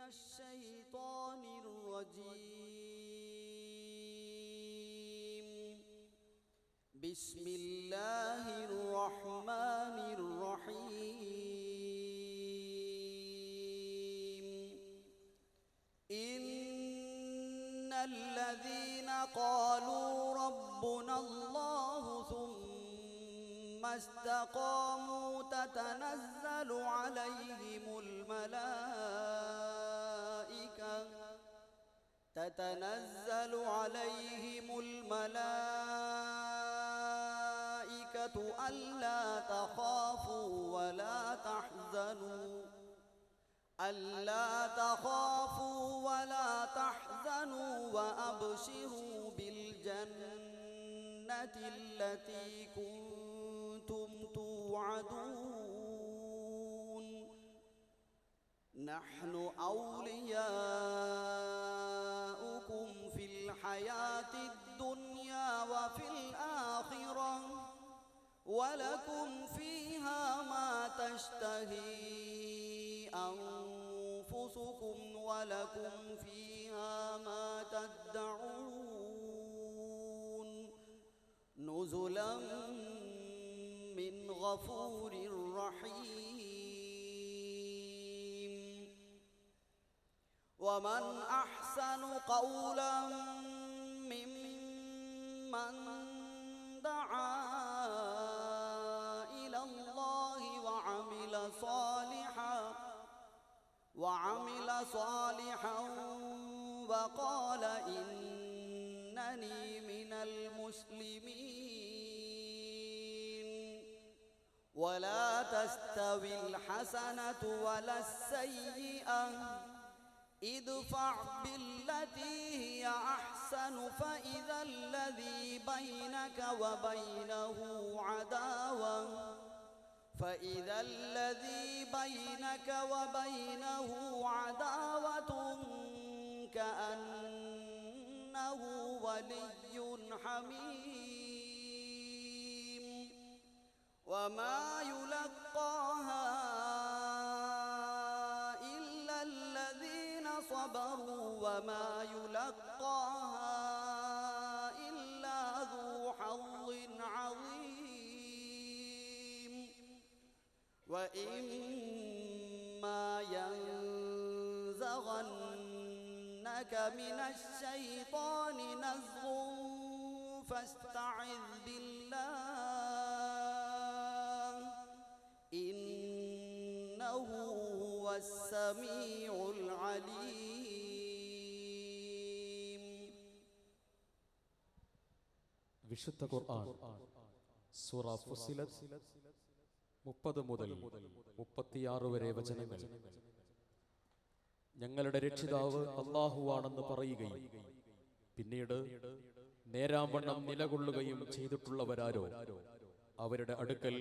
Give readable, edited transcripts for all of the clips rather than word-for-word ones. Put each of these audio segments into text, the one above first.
الشيطان الرجيم. بسم الله الرحمن الرحيم. إن الذين قالوا ربنا الله ثم استقاموا تتنزل عليهم الملائكة ألا تخافوا ولا تحزنوا وأبشروا بالجنة التي كنتم توعدون. نحن أولياؤكم في الحياة الدنيا وفي الآخرة ولكم فيها ما تشتهي أنفسكم ولكم فيها ما تدعون. نزلا من غفور رحيم. ومن أحسن قولا ممن دعا إلى الله وعمل صالحا وقال إنني من المسلمين. ولا تستوي الحسنة ولا السيئة ادفع بالتي هي أحسن فإذا الذي بينك وبينه عداوة كأنه ولي حميم. وما يلقاها إلا الذين صبروا وما يلقاها إلا ذو حظ عظيم. وإما ينزغنك من الشيطان نزغ فاستعذ بالله إنه هو السميع العليم. വിശുദ്ധ ഖുർആൻ സൂറ ഫുസ്സിലത്ത് 30 മുതൽ 36 വരെ വചനങ്ങൾ. ഞങ്ങളുടെ രക്ഷിതാവ് അല്ലാഹുവാണെന്ന് പറയുകയും പിന്നീട് നേരാംവണ്ണം നിലകൊള്ളുകയും ചെയ്തിട്ടുള്ളവരാരോ അവരുടെ അടുക്കൽ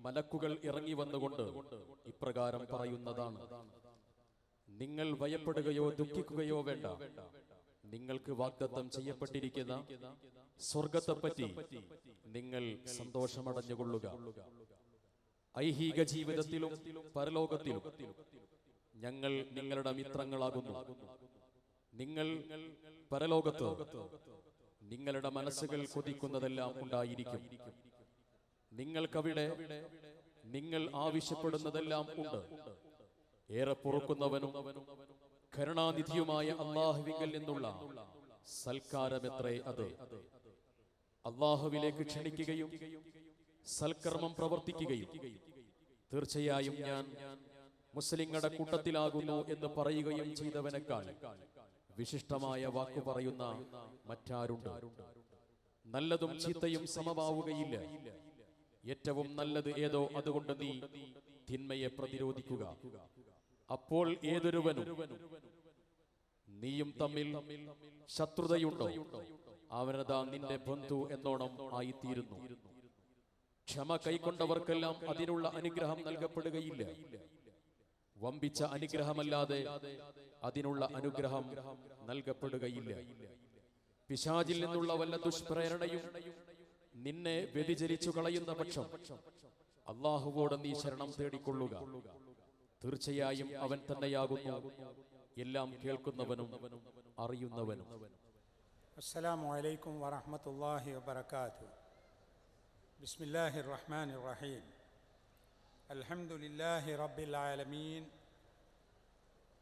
മലക്കുകൾ ഇറങ്ങി വന്നുകൊണ്ട് ഇപ്രകാരം പറയുന്നതാണ്: നിങ്ങൾ ഭയപ്പെടുകയോ ദുഃഖിക്കുകയോ വേണ്ട. നിങ്ങൾക്ക് വാഗ്ദത്തം ചെയ്യപ്പെട്ടിരിക്കുന്ന സ്വർഗത്തെപ്പറ്റി നിങ്ങൾ സന്തോഷമടഞ്ഞുകൊള്ളുക. ഐഹിക ജീവിതത്തിലും പരലോകത്തിലും ഞങ്ങൾ നിങ്ങളുടെ മിത്രങ്ങളാകുന്നു. നിങ്ങൾ പരലോകത്ത് നിങ്ങളുടെ മനസ്സുകൾ കൊതിക്കുന്നതെല്ലാം ഉണ്ടായിരിക്കും. നിങ്ങൾക്കവിടെ നിങ്ങൾ ആവശ്യപ്പെടുന്നതെല്ലാം ഉണ്ട്. ഏറെ പൊറുക്കുന്നവനും കരുണാനിധിയുമായ അല്ലാഹുവിങ്കൽ നിന്നുള്ള സൽക്കാരമെത്രേ അത്. അല്ലാഹുവിലേക്ക് ക്ഷണിക്കുകയും സൽക്കർമ്മം പ്രവർത്തിക്കുകയും തീർച്ചയായും ഞാൻ മുസ്ലിങ്ങളുടെ കൂട്ടത്തിലാകുന്നു എന്ന് പറയുകയും ചെയ്തവനേക്കാൾ വിശിഷ്ടമായ വാക്കു പറയുന്ന മറ്റാരുണ്ട്? നല്ലതും ചീത്തയും സമമാവുകയില്ല. ഏറ്റവും നല്ലത് ഏതോ അതുകൊണ്ട് നീ തിന്മയെ പ്രതിരോധിക്കുക. അപ്പോൾ ഏതൊരുവനും നീയും തമ്മിൽ ശത്രുതയുണ്ടോ അവനതാ നിന്റെ ബന്ധു എന്നോണം ആയിത്തീരുന്നു. ക്ഷമ കൈക്കൊണ്ടവർക്കെല്ലാം അതിനുള്ള അനുഗ്രഹം നൽകപ്പെടുകയില്ല. വമ്പിച്ച അനുഗ്രഹമല്ലാതെ അതിനുള്ള അനുഗ്രഹം നൽകപ്പെടുകയില്ല. പിശാചിൽ നിന്നുള്ള വല്ല ദുഷ്പ്രേരണയും നിന്നെ വ്യതിചലിച്ചു കളയുന്ന പക്ഷം അല്ലാഹുവോട് നീ ശരണം തേടിക്കൊള്ളുക. തീർച്ചയായും അവൻ തന്നെയാകുന്നു എല്ലാം കേൾക്കുന്നവനും അറിയുന്നവനും. അസ്സലാമു അലൈക്കും വറഹ്മത്തുള്ളാഹി വബറകാതുഹു. ബിസ്മില്ലാഹിർ റഹ്മാനിർ റഹീം. അൽഹംദുലില്ലാഹി റബ്ബിൽ ആലമീൻ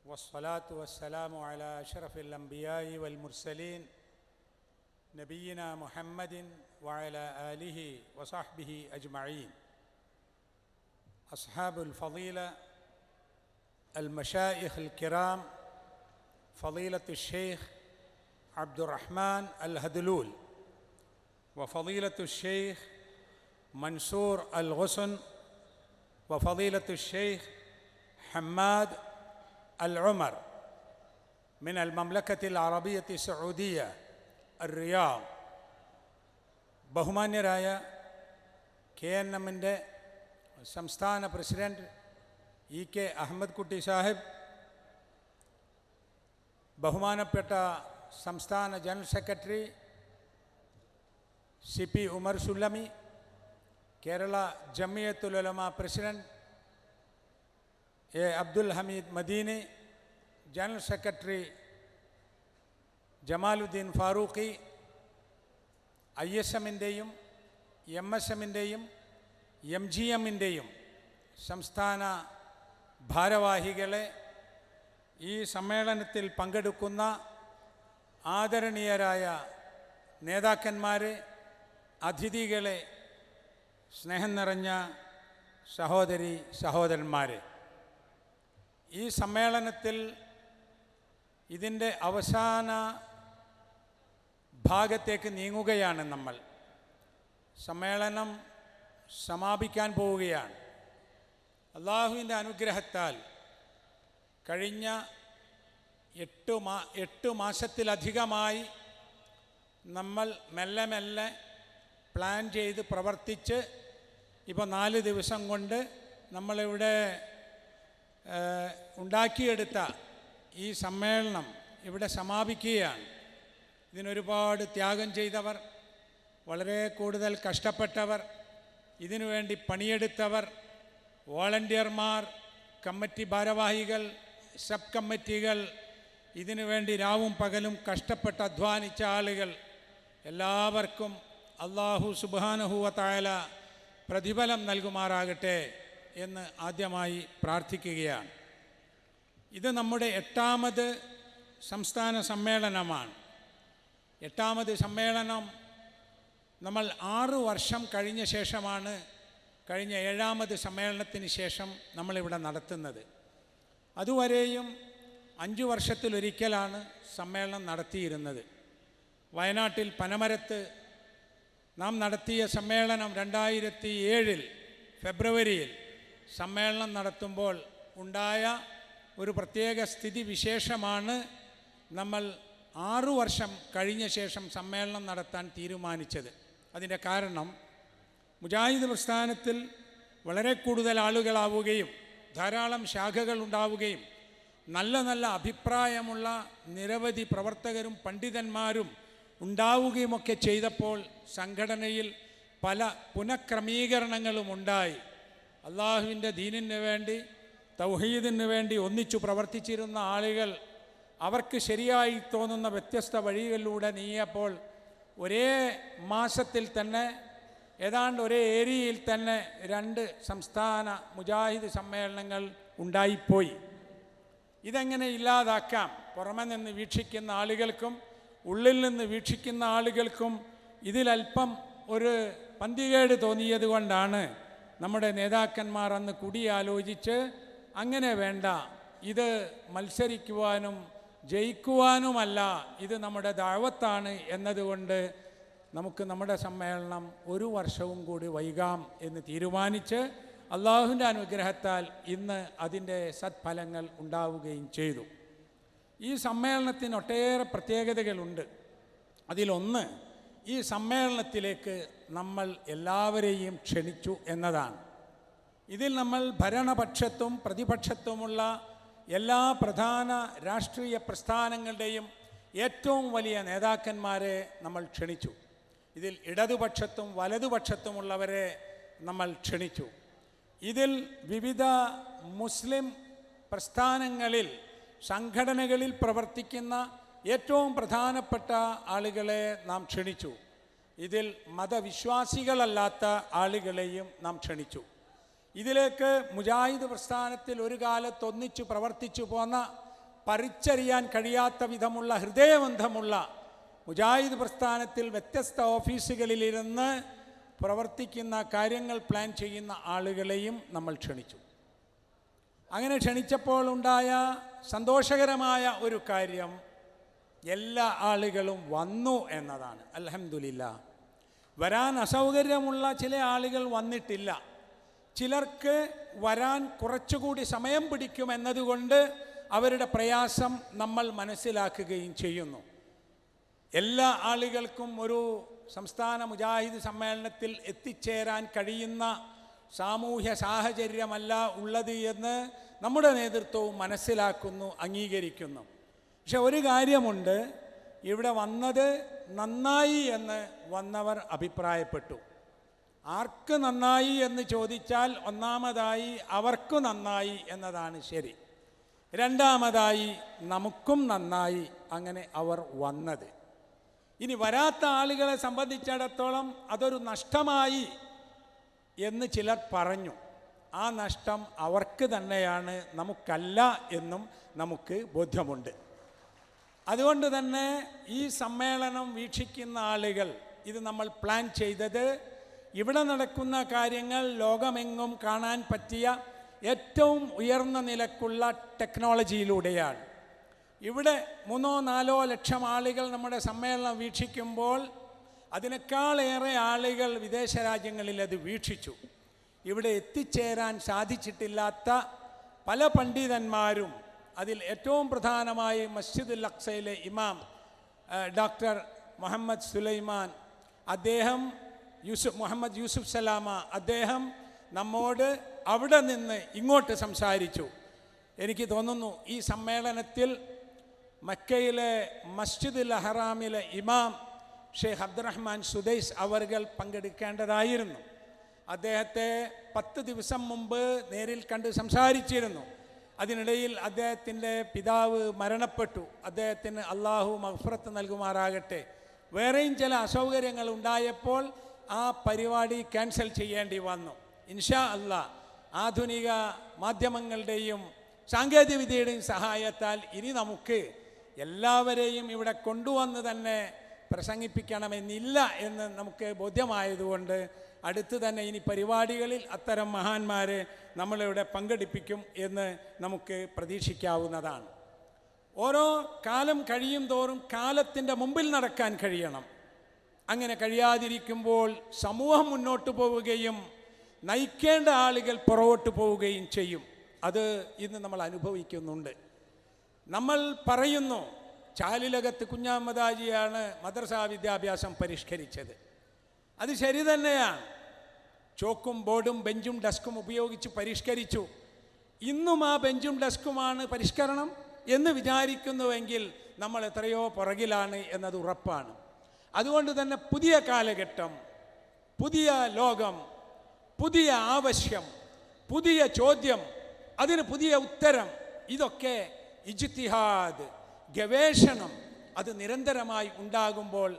വസ്സലാത്തു വസ്സലാമു അലാ അഷ്റഫിൽ അംബിയാഇ വൽ മുർസലീൻ നബിയിനാ മുഹമ്മദിൻ വഅലാ ആലിഹി വസഹ്ബിഹി അജ്മഈൻ. അസ്ഹാബുൽ ഫളീല المشايخ الكرام فضيلة الشيخ عبد الرحمن الهدلول وفضيلة الشيخ منصور الغصن وفضيلة الشيخ حماد العمر من المملكة العربية السعودية الرياض. ബഹുമാന്യരായ KNM-ന്റെ സംസ്ഥാന പ്രസിഡന്റ് EK അഹമ്മദ് കുട്ടി സാഹിബ്, ബഹുമാനപ്പെട്ട സംസ്ഥാന general secretary CP Umar Sullami, Kerala Jamiyathul Ulama president A Abdul Hameed Madani, general secretary Jamaluddin Farooqi, ISM-ൻ്റെയും MSM-ൻ്റെയും MGM-ൻ്റെയും സംസ്ഥാന ഭാരവാഹികളെ, ഈ സമ്മേളനത്തിൽ പങ്കെടുക്കുന്ന ആദരണീയരായ നേതാക്കന്മാരെ, അതിഥികളെ, സ്നേഹം നിറഞ്ഞ സഹോദരി സഹോദരന്മാരെ, ഈ സമ്മേളനത്തിൽ ഇതിൻ്റെ അവസാന ഭാഗത്തേക്ക് നീങ്ങുകയാണ് നമ്മൾ. സമ്മേളനം സമാപിക്കാൻ പോവുകയാണ്. അള്ളാഹുവിൻ്റെ അനുഗ്രഹത്താൽ കഴിഞ്ഞ 8 മാസത്തിലധികമായി നമ്മൾ മെല്ലെ മെല്ലെ പ്ലാൻ ചെയ്ത് പ്രവർത്തിച്ച് ഇപ്പോൾ 4 ദിവസം കൊണ്ട് നമ്മളിവിടെ ഉണ്ടാക്കിയെടുത്ത ഈ സമ്മേളനം ഇവിടെ സമാപിക്കുകയാണ്. ഇതിനൊരുപാട് ത്യാഗം ചെയ്തവർ, വളരെ കൂടുതൽ കഷ്ടപ്പെട്ടവർ, ഇതിനുവേണ്ടി പണിയെടുത്തവർ, വോളണ്ടിയർമാർ, കമ്മിറ്റി ഭാരവാഹികൾ, സബ് കമ്മിറ്റികൾ, ഇതിനുവേണ്ടി രാവും പകലും കഷ്ടപ്പെട്ട് അധ്വാനിച്ച ആളുകൾ, എല്ലാവർക്കും അല്ലാഹു സുബ്ഹാനഹു വ തആല പ്രതിഫലം നൽകുമാറാകട്ടെ എന്ന് ആദ്യമായി പ്രാർത്ഥിക്കുകയാണ്. ഇത് നമ്മുടെ 8ാമത് സംസ്ഥാന സമ്മേളനമാണ്. 8ാമത് സമ്മേളനം നമ്മൾ 6 വർഷം കഴിഞ്ഞ ശേഷമാണ് കഴിഞ്ഞ 7ാമത് സമ്മേളനത്തിന് ശേഷം നമ്മളിവിടെ നടത്തുന്നത്. അതുവരെയും 5 വർഷത്തിലൊരിക്കലാണ് സമ്മേളനം നടത്തിയിരുന്നത്. വയനാട്ടിൽ പനമരത്ത് നാം നടത്തിയ സമ്മേളനം 2007 ഫെബ്രുവരിയിൽ സമ്മേളനം നടത്തുമ്പോൾ ഉണ്ടായ ഒരു പ്രത്യേക സ്ഥിതി വിശേഷമാണ് നമ്മൾ 6 വർഷം കഴിഞ്ഞ ശേഷം സമ്മേളനം നടത്താൻ തീരുമാനിച്ചത്. അതിൻ്റെ കാരണം മുജാഹിദ് പ്രസ്ഥാനത്തിൽ വളരെ കൂടുതൽ ആളുകളാവുകയും ധാരാളം ശാഖകൾ ഉണ്ടാവുകയും നല്ല നല്ല അഭിപ്രായമുള്ള നിരവധി പ്രവർത്തകരും പണ്ഡിതന്മാരും ഉണ്ടാവുകയുമൊക്കെ ചെയ്തപ്പോൾ സംഘടനയിൽ പല പുനഃക്രമീകരണങ്ങളും ഉണ്ടായി. അള്ളാഹുവിൻ്റെ ദീനിന് വേണ്ടി, തൗഹീദിന് വേണ്ടി ഒന്നിച്ചു പ്രവർത്തിച്ചിരുന്ന ആളുകൾ അവർക്ക് ശരിയായി തോന്നുന്ന വ്യത്യസ്ത വഴികളിലൂടെ നീങ്ങിയപ്പോൾ ഒരേ മാസത്തിൽ തന്നെ, ഏതാണ്ട് ഒരേ ഏരിയയിൽ തന്നെ 2 സംസ്ഥാന മുജാഹിദ് സമ്മേളനങ്ങൾ ഉണ്ടായിപ്പോയി. ഇതെങ്ങനെ ഇല്ലാതാക്കാം? പുറമെ നിന്ന് വീക്ഷിക്കുന്ന ആളുകൾക്കും ഉള്ളിൽ നിന്ന് വീക്ഷിക്കുന്ന ആളുകൾക്കും ഇതിലല്പം ഒരു പന്തികേട് തോന്നിയത് കൊണ്ടാണ് നമ്മുടെ നേതാക്കന്മാർ അന്ന് കൂടിയാലോചിച്ച് അങ്ങനെ വേണ്ട, ഇത് മത്സരിക്കുവാനും ജയിക്കുവാനുമല്ല, ഇത് നമ്മുടെ ദഅവത്താണ് എന്നതുകൊണ്ട് നമുക്ക് നമ്മുടെ സമ്മേളനം 1 വർഷവും കൂടി വൈകാം എന്ന് തീരുമാനിച്ച് അള്ളാഹുവിൻ്റെ അനുഗ്രഹത്താൽ ഇന്ന് അതിൻ്റെ സത്ഫലങ്ങൾ ഉണ്ടാവുകയും ചെയ്തു. ഈ സമ്മേളനത്തിന് ഒട്ടേറെ പ്രത്യേകതകളുണ്ട്. അതിലൊന്ന്, ഈ സമ്മേളനത്തിലേക്ക് നമ്മൾ എല്ലാവരെയും ക്ഷണിച്ചു എന്നതാണ്. ഇതിൽ നമ്മൾ ഭരണപക്ഷത്തും പ്രതിപക്ഷത്തുമുള്ള എല്ലാ പ്രധാന രാഷ്ട്രീയ പ്രസ്ഥാനങ്ങളുടെയും ഏറ്റവും വലിയ നേതാക്കന്മാരെ നമ്മൾ ക്ഷണിച്ചു. ഇതിൽ ഇടതുപക്ഷത്തും വലതുപക്ഷത്തുമുള്ളവരെ നമ്മൾ ക്ഷണിച്ചു. ഇതിൽ വിവിധ മുസ്ലിം പ്രസ്ഥാനങ്ങളിൽ സംഘടനകളിൽ പ്രവർത്തിക്കുന്ന ഏറ്റവും പ്രധാനപ്പെട്ട ആളുകളെ നാം ക്ഷണിച്ചു. ഇതിൽ മതവിശ്വാസികളല്ലാത്ത ആളുകളെയും നാം ക്ഷണിച്ചു. ഇതിലേക്ക് മുജാഹിദ് പ്രസ്ഥാനത്തിൽ ഒരു കാലത്ത് ഒന്നിച്ചു പ്രവർത്തിച്ചു പോന്ന പറിച്ചറിയാൻ കഴിയാത്ത വിധമുള്ള ഹൃദയബന്ധമുള്ള മുജാഹിദ് പ്രസ്ഥാനത്തിൽ വ്യത്യസ്ത ഓഫീസുകളിലിരുന്ന് പ്രവർത്തിക്കുന്ന കാര്യങ്ങൾ പ്ലാൻ ചെയ്യുന്ന ആളുകളെയും നമ്മൾ ക്ഷണിച്ചു. അങ്ങനെ ക്ഷണിച്ചപ്പോൾ ഉണ്ടായ സന്തോഷകരമായ ഒരു കാര്യം എല്ലാ ആളുകളും വന്നു എന്നതാണ്. അൽഹംദുലില്ലാ. വരാൻ അസൗകര്യമുള്ള ചില ആളുകൾ വന്നിട്ടില്ല. ചിലർക്ക് വരാൻ കുറച്ചുകൂടി സമയം പിടിക്കുമെന്നതുകൊണ്ട് അവരുടെ പ്രയാസം നമ്മൾ മനസ്സിലാക്കുകയും ചെയ്യുന്നു. എല്ലാ ആളുകൾക്കും ഒരു സംസ്ഥാന മുജാഹിദ് സമ്മേളനത്തിൽ എത്തിച്ചേരാൻ കഴിയുന്ന സാമൂഹ്യ സാഹചര്യമല്ല ഉള്ളത് എന്ന് നമ്മുടെ നേതൃത്വവും മനസ്സിലാക്കുന്നു, അംഗീകരിക്കുന്നു. പക്ഷെ ഒരു കാര്യമുണ്ട്, ഇവിടെ വന്നത് നന്നായി എന്ന് വന്നവർ അഭിപ്രായപ്പെട്ടു. ആർക്ക് നന്നായി എന്ന് ചോദിച്ചാൽ ഒന്നാമതായി അവർക്ക് നന്നായി എന്നതാണ് ശരി. രണ്ടാമതായി നമുക്കും നന്നായി അങ്ങനെ അവർ വന്നത്. ഇനി വരാത്ത ആളുകളെ സംബന്ധിച്ചിടത്തോളം അതൊരു നഷ്ടമായി എന്ന് ചിലർ പറഞ്ഞു. ആ നഷ്ടം അവർക്ക് തന്നെയാണ്, നമുക്കല്ല എന്നും നമുക്ക് ബോധ്യമുണ്ട്. അതുകൊണ്ട് തന്നെ ഈ സമ്മേളനം വീക്ഷിക്കുന്ന ആളുകൾ, ഇത് നമ്മൾ പ്ലാൻ ചെയ്തത് ഇവിടെ നടക്കുന്ന കാര്യങ്ങൾ ലോകമെങ്ങും കാണാൻ പറ്റിയ ഏറ്റവും ഉയർന്ന നിലക്കുള്ള ടെക്നോളജിയിലൂടെയാണ്. ഇവിടെ 3-4 ലക്ഷം ആളുകൾ നമ്മുടെ സമ്മേളനം വീക്ഷിക്കുമ്പോൾ അതിനേക്കാളേറെ ആളുകൾ വിദേശ രാജ്യങ്ങളിൽ അത് വീക്ഷിച്ചു. ഇവിടെ എത്തിച്ചേരാൻ സാധിച്ചിട്ടില്ലാത്ത പല പണ്ഡിതന്മാരും, അതിൽ ഏറ്റവും പ്രധാനമായി മസ്ജിദുൽ അഖ്സയിലെ ഇമാം ഡോക്ടർ മുഹമ്മദ് സുലൈമാൻ, അദ്ദേഹം മുഹമ്മദ് യൂസുഫ് സലാമ, അദ്ദേഹം നമ്മോട് അവിടെ നിന്ന് ഇങ്ങോട്ട് സംസാരിച്ചു. എനിക്ക് തോന്നുന്നു ഈ സമ്മേളനത്തിൽ മക്കയിലെ മസ്ജിദുൽ ഹറാമിലെ ഇമാം ഷെയ്ഖ് അബ്ദുറഹ്മാൻ സുദൈസ് അവർകൾ പങ്കെടുക്കേണ്ടതായിരുന്നു. അദ്ദേഹത്തെ 10 ദിവസം മുമ്പ് നേരിൽ കണ്ട് സംസാരിച്ചിരുന്നു. അതിനിടയിൽ അദ്ദേഹത്തിൻ്റെ പിതാവ് മരണപ്പെട്ടു. അദ്ദേഹത്തിന് അള്ളാഹു മഗ്ഫിറത്ത് നൽകുമാറാകട്ടെ. വേറെയും ചില അസൗകര്യങ്ങൾ ഉണ്ടായപ്പോൾ ആ പരിപാടി ക്യാൻസൽ ചെയ്യേണ്ടി വന്നു. ഇൻഷാ അല്ലാഹ് ആധുനിക മാധ്യമങ്ങളുടെയും സാങ്കേതികവിദ്യയുടെയും സഹായത്താൽ ഇനി നമുക്ക് എല്ലാവരെയും ഇവിടെ കൊണ്ടുവന്ന് തന്നെ പ്രസംഗിപ്പിക്കണമെന്നില്ല എന്ന് നമുക്ക് ബോധ്യമായതുകൊണ്ട് അടുത്ത് തന്നെ ഇനി പരിപാടികളിൽ അത്തരം മഹാന്മാരെ നമ്മളിവിടെ പങ്കെടുപ്പിക്കും എന്ന് നമുക്ക് പ്രതീക്ഷിക്കാവുന്നതാണ്. ഓരോ കാലം കഴിയും തോറും കാലത്തിൻ്റെ മുമ്പിൽ നടക്കാൻ കഴിയണം. അങ്ങനെ കഴിയാതിരിക്കുമ്പോൾ സമൂഹം മുന്നോട്ട് പോവുകയും നയിക്കേണ്ട ആളുകൾ പുറകോട്ട് പോവുകയും ചെയ്യും. അത് ഇന്ന് നമ്മൾ അനുഭവിക്കുന്നുണ്ട്. നമ്മൾ പറയുന്നു ചാലിലകത്ത് കുഞ്ഞാമദാജിയാണ് മദ്രസാ വിദ്യാഭ്യാസം പരിഷ്കരിച്ചത്. അത് ശരി തന്നെയാണ്. ചോക്കും ബോർഡും ബെഞ്ചും ഡെസ്കും ഉപയോഗിച്ച് പരിഷ്കരിച്ചു. ഇന്നും ആ ബെഞ്ചും ഡെസ്കുമാണ് പരിഷ്കരണം എന്ന് വിചാരിക്കുന്നുവെങ്കിൽ നമ്മൾ എത്രയോ പുറകിലാണ് എന്നത് ഉറപ്പാണ്. അതുകൊണ്ട് തന്നെ പുതിയ കാലഘട്ടം, പുതിയ ലോകം, പുതിയ ആവശ്യം, പുതിയ ചോദ്യം, അതിന് പുതിയ ഉത്തരം, ഇതൊക്കെ ഇജ്തിഹാദ്, ഗവേഷണം അത് നിരന്തരമായി ഉണ്ടാകുമ്പോൾ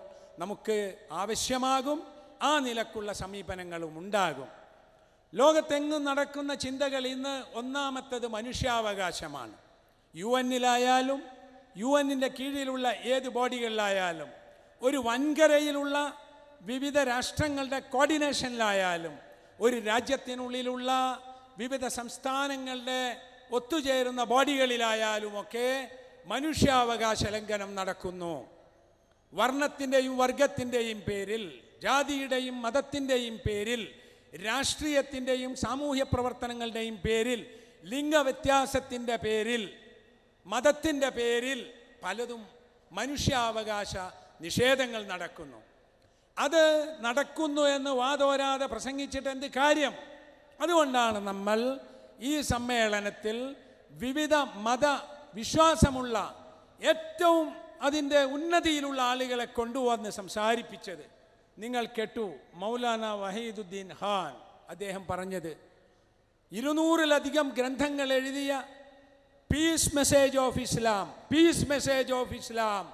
നമുക്ക് ആവശ്യമാകും. ആ നിലക്കുള്ള സമീപനങ്ങളും ഉണ്ടാകും. ലോകത്തെങ്ങും നടക്കുന്ന ചിന്തകൾ ഇന്ന് ഒന്നാമത്തത് മനുഷ്യാവകാശമാണ്. UN-ലായാലും UN-ൻ്റെ കീഴിലുള്ള ഏത് ബോഡികളിലായാലും ഒരു വൻകരയിലുള്ള വിവിധ രാഷ്ട്രങ്ങളുടെ കോർഡിനേഷനിലായാലും ഒരു രാജ്യത്തിനുള്ളിലുള്ള വിവിധ സംസ്ഥാനങ്ങളുടെ ഒത്തുചേരുന്ന ബോഡികളിലായാലുമൊക്കെ മനുഷ്യാവകാശ ലംഘനം നടക്കുന്നു. വർണ്ണത്തിൻ്റെയും വർഗത്തിൻ്റെയും പേരിൽ, ജാതിയുടെയും മതത്തിൻ്റെയും പേരിൽ, രാഷ്ട്രീയത്തിൻ്റെയും സാമൂഹ്യ പ്രവർത്തനങ്ങളുടെയും പേരിൽ, ലിംഗവ്യത്യാസത്തിൻ്റെ പേരിൽ, മതത്തിൻ്റെ പേരിൽ പലതും മനുഷ്യാവകാശ നിഷേധങ്ങൾ നടക്കുന്നു. അത് നടക്കുന്നു എന്ന് വാതോരാതെ പ്രസംഗിച്ചിട്ട് എന്ത് കാര്യം? അതുകൊണ്ടാണ് നമ്മൾ ഈ സമ്മേളനത്തിൽ വിവിധ മതവിശ്വാസമുള്ള ഏറ്റവും അതിൻ്റെ ഉന്നതിയിലുള്ള ആളുകളെ കൊണ്ടുവന്ന് സംസാരിപ്പിച്ചത്. നിങ്ങൾ കേട്ടു മൗലാന വഹീദുദ്ദീൻ ഖാൻ അദ്ദേഹം പറഞ്ഞത്. 200-ലധികം ഗ്രന്ഥങ്ങൾ എഴുതിയ peace message of Islam, peace message of Islam,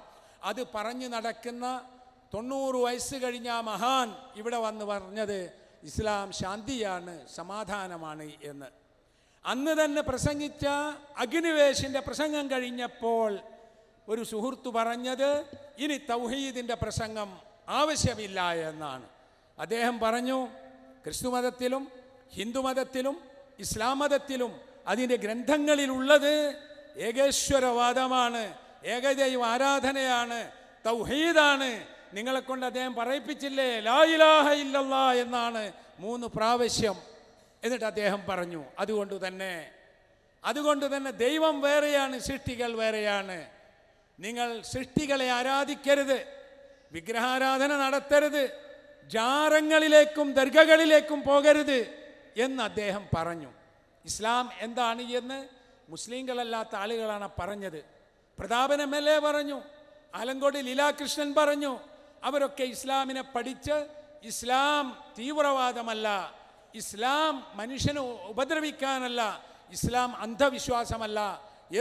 അത് പറഞ്ഞു നടക്കുന്ന 90 വയസ്സ് കഴിഞ്ഞ ആ മഹാൻ ഇവിടെ വന്ന് പറഞ്ഞത് ഇസ്ലാം ശാന്തിയാണ്, സമാധാനമാണ് എന്ന്. അന്ന് തന്നെ പ്രസംഗിച്ച അഗ്നിവേശിൻ്റെ പ്രസംഗം കഴിഞ്ഞപ്പോൾ ഒരു സുഹൃത്ത് പറഞ്ഞത് ഇനി തൗഹീദിൻ്റെ പ്രസംഗം ആവശ്യമില്ല എന്നാണ്. അദ്ദേഹം പറഞ്ഞു, ക്രിസ്തുമതത്തിലും ഹിന്ദുമതത്തിലും ഇസ്ലാം മതത്തിലും അതിൻ്റെ ഗ്രന്ഥങ്ങളിലുള്ളത് ഏകേശ്വരവാദമാണ്, ഏകദൈവ ആരാധനയാണ്, തൗഹീദാണ്. നിങ്ങളെക്കൊണ്ട് അദ്ദേഹം പറയിപ്പിച്ചില്ലേ ലാ ഇലാഹ ഇല്ലല്ലാ എന്നാണ് 3 പ്രാവശ്യം. എന്നിട്ട് അദ്ദേഹം പറഞ്ഞു അതുകൊണ്ട് തന്നെ ദൈവം വേറെയാണ്, സൃഷ്ടികൾ വേറെയാണ്. നിങ്ങൾ സൃഷ്ടികളെ ആരാധിക്കരുത്, വിഗ്രഹാരാധന നടത്തരുത്, ജാറങ്ങളിലേക്കും ദർഗകളിലേക്കും പോകരുത് എന്ന് അദ്ദേഹം പറഞ്ഞു. ഇസ്ലാം എന്താണ് എന്ന് മുസ്ലിങ്ങളല്ലാത്ത ആളുകളാണ് പറഞ്ഞത്. പ്രതാപൻ MLA പറഞ്ഞു, ആലങ്കോട് ലീലാകൃഷ്ണൻ പറഞ്ഞു. അവരൊക്കെ ഇസ്ലാമിനെ പഠിച്ച് ഇസ്ലാം തീവ്രവാദമല്ല, ഇസ്ലാം മനുഷ്യനെ ഉപദ്രവിക്കാനല്ല, ഇസ്ലാം അന്ധവിശ്വാസമല്ല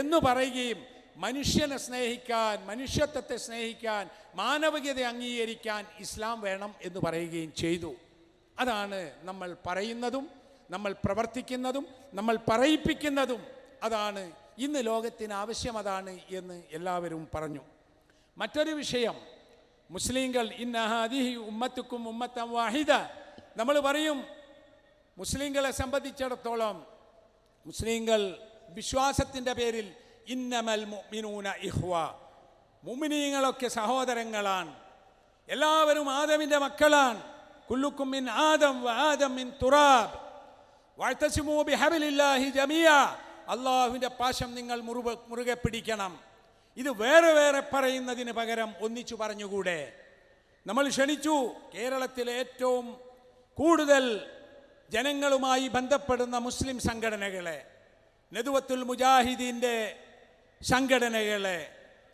എന്ന് പറയുകയും മനുഷ്യനെ സ്നേഹിക്കാൻ, മനുഷ്യത്വത്തെ സ്നേഹിക്കാൻ, മാനവികത അംഗീകരിക്കാൻ ഇസ്ലാം വേണം എന്ന് പറയുകയും ചെയ്തു. അതാണ് നമ്മൾ പറയുന്നതും നമ്മൾ പ്രവർത്തിക്കുന്നതും നമ്മൾ പറയിപ്പിക്കുന്നതും. അതാണ് ഇന്ന് ലോകത്തിന് ആവശ്യം, അതാണ് എന്ന് എല്ലാവരും പറഞ്ഞു. മറ്റൊരു വിഷയം, മുസ്ലിങ്ങൾ ഇന്ന ഹാദിഹി ഉമ്മത്തുക്കും ഉമ്മത്തൻ വാഹിദ. നമ്മൾ പറയും മുസ്ലിങ്ങളെ സംബന്ധിച്ചിടത്തോളം, മുസ്ലിങ്ങൾ വിശ്വാസത്തിൻ്റെ പേരിൽ ഇന്നമൽ മുഅ്മിനൂന ഇഖ്വ, മുഅ്മിനീങ്ങളൊക്കെ സഹോദരങ്ങളാണ്, എല്ലാവരും ആദമിൻ്റെ മക്കളാണ്. കുല്ലുക്കും മിൻ ആദം വ ആദം മിൻ തുറാബ് വഅ്തസിമൂ ബിഹബ്ലില്ലാഹി ജമീഅ. അല്ലാഹുവിൻ്റെ പാശം നിങ്ങൾ മുറുകെ പിടിക്കണം. ഇത് വേറെ വേറെ പറയുന്നതിന് പകരം ഒന്നിച്ചു പറഞ്ഞുകൂടെ? നമ്മൾ ക്ഷണിച്ചു കേരളത്തിലെ ഏറ്റവും കൂടുതൽ ജനങ്ങളുമായി ബന്ധപ്പെടുന്ന മുസ്ലിം സംഘടനകളെ, നദുവത്തുൽ മുജാഹിദീൻ്റെ സംഘടനകളെ,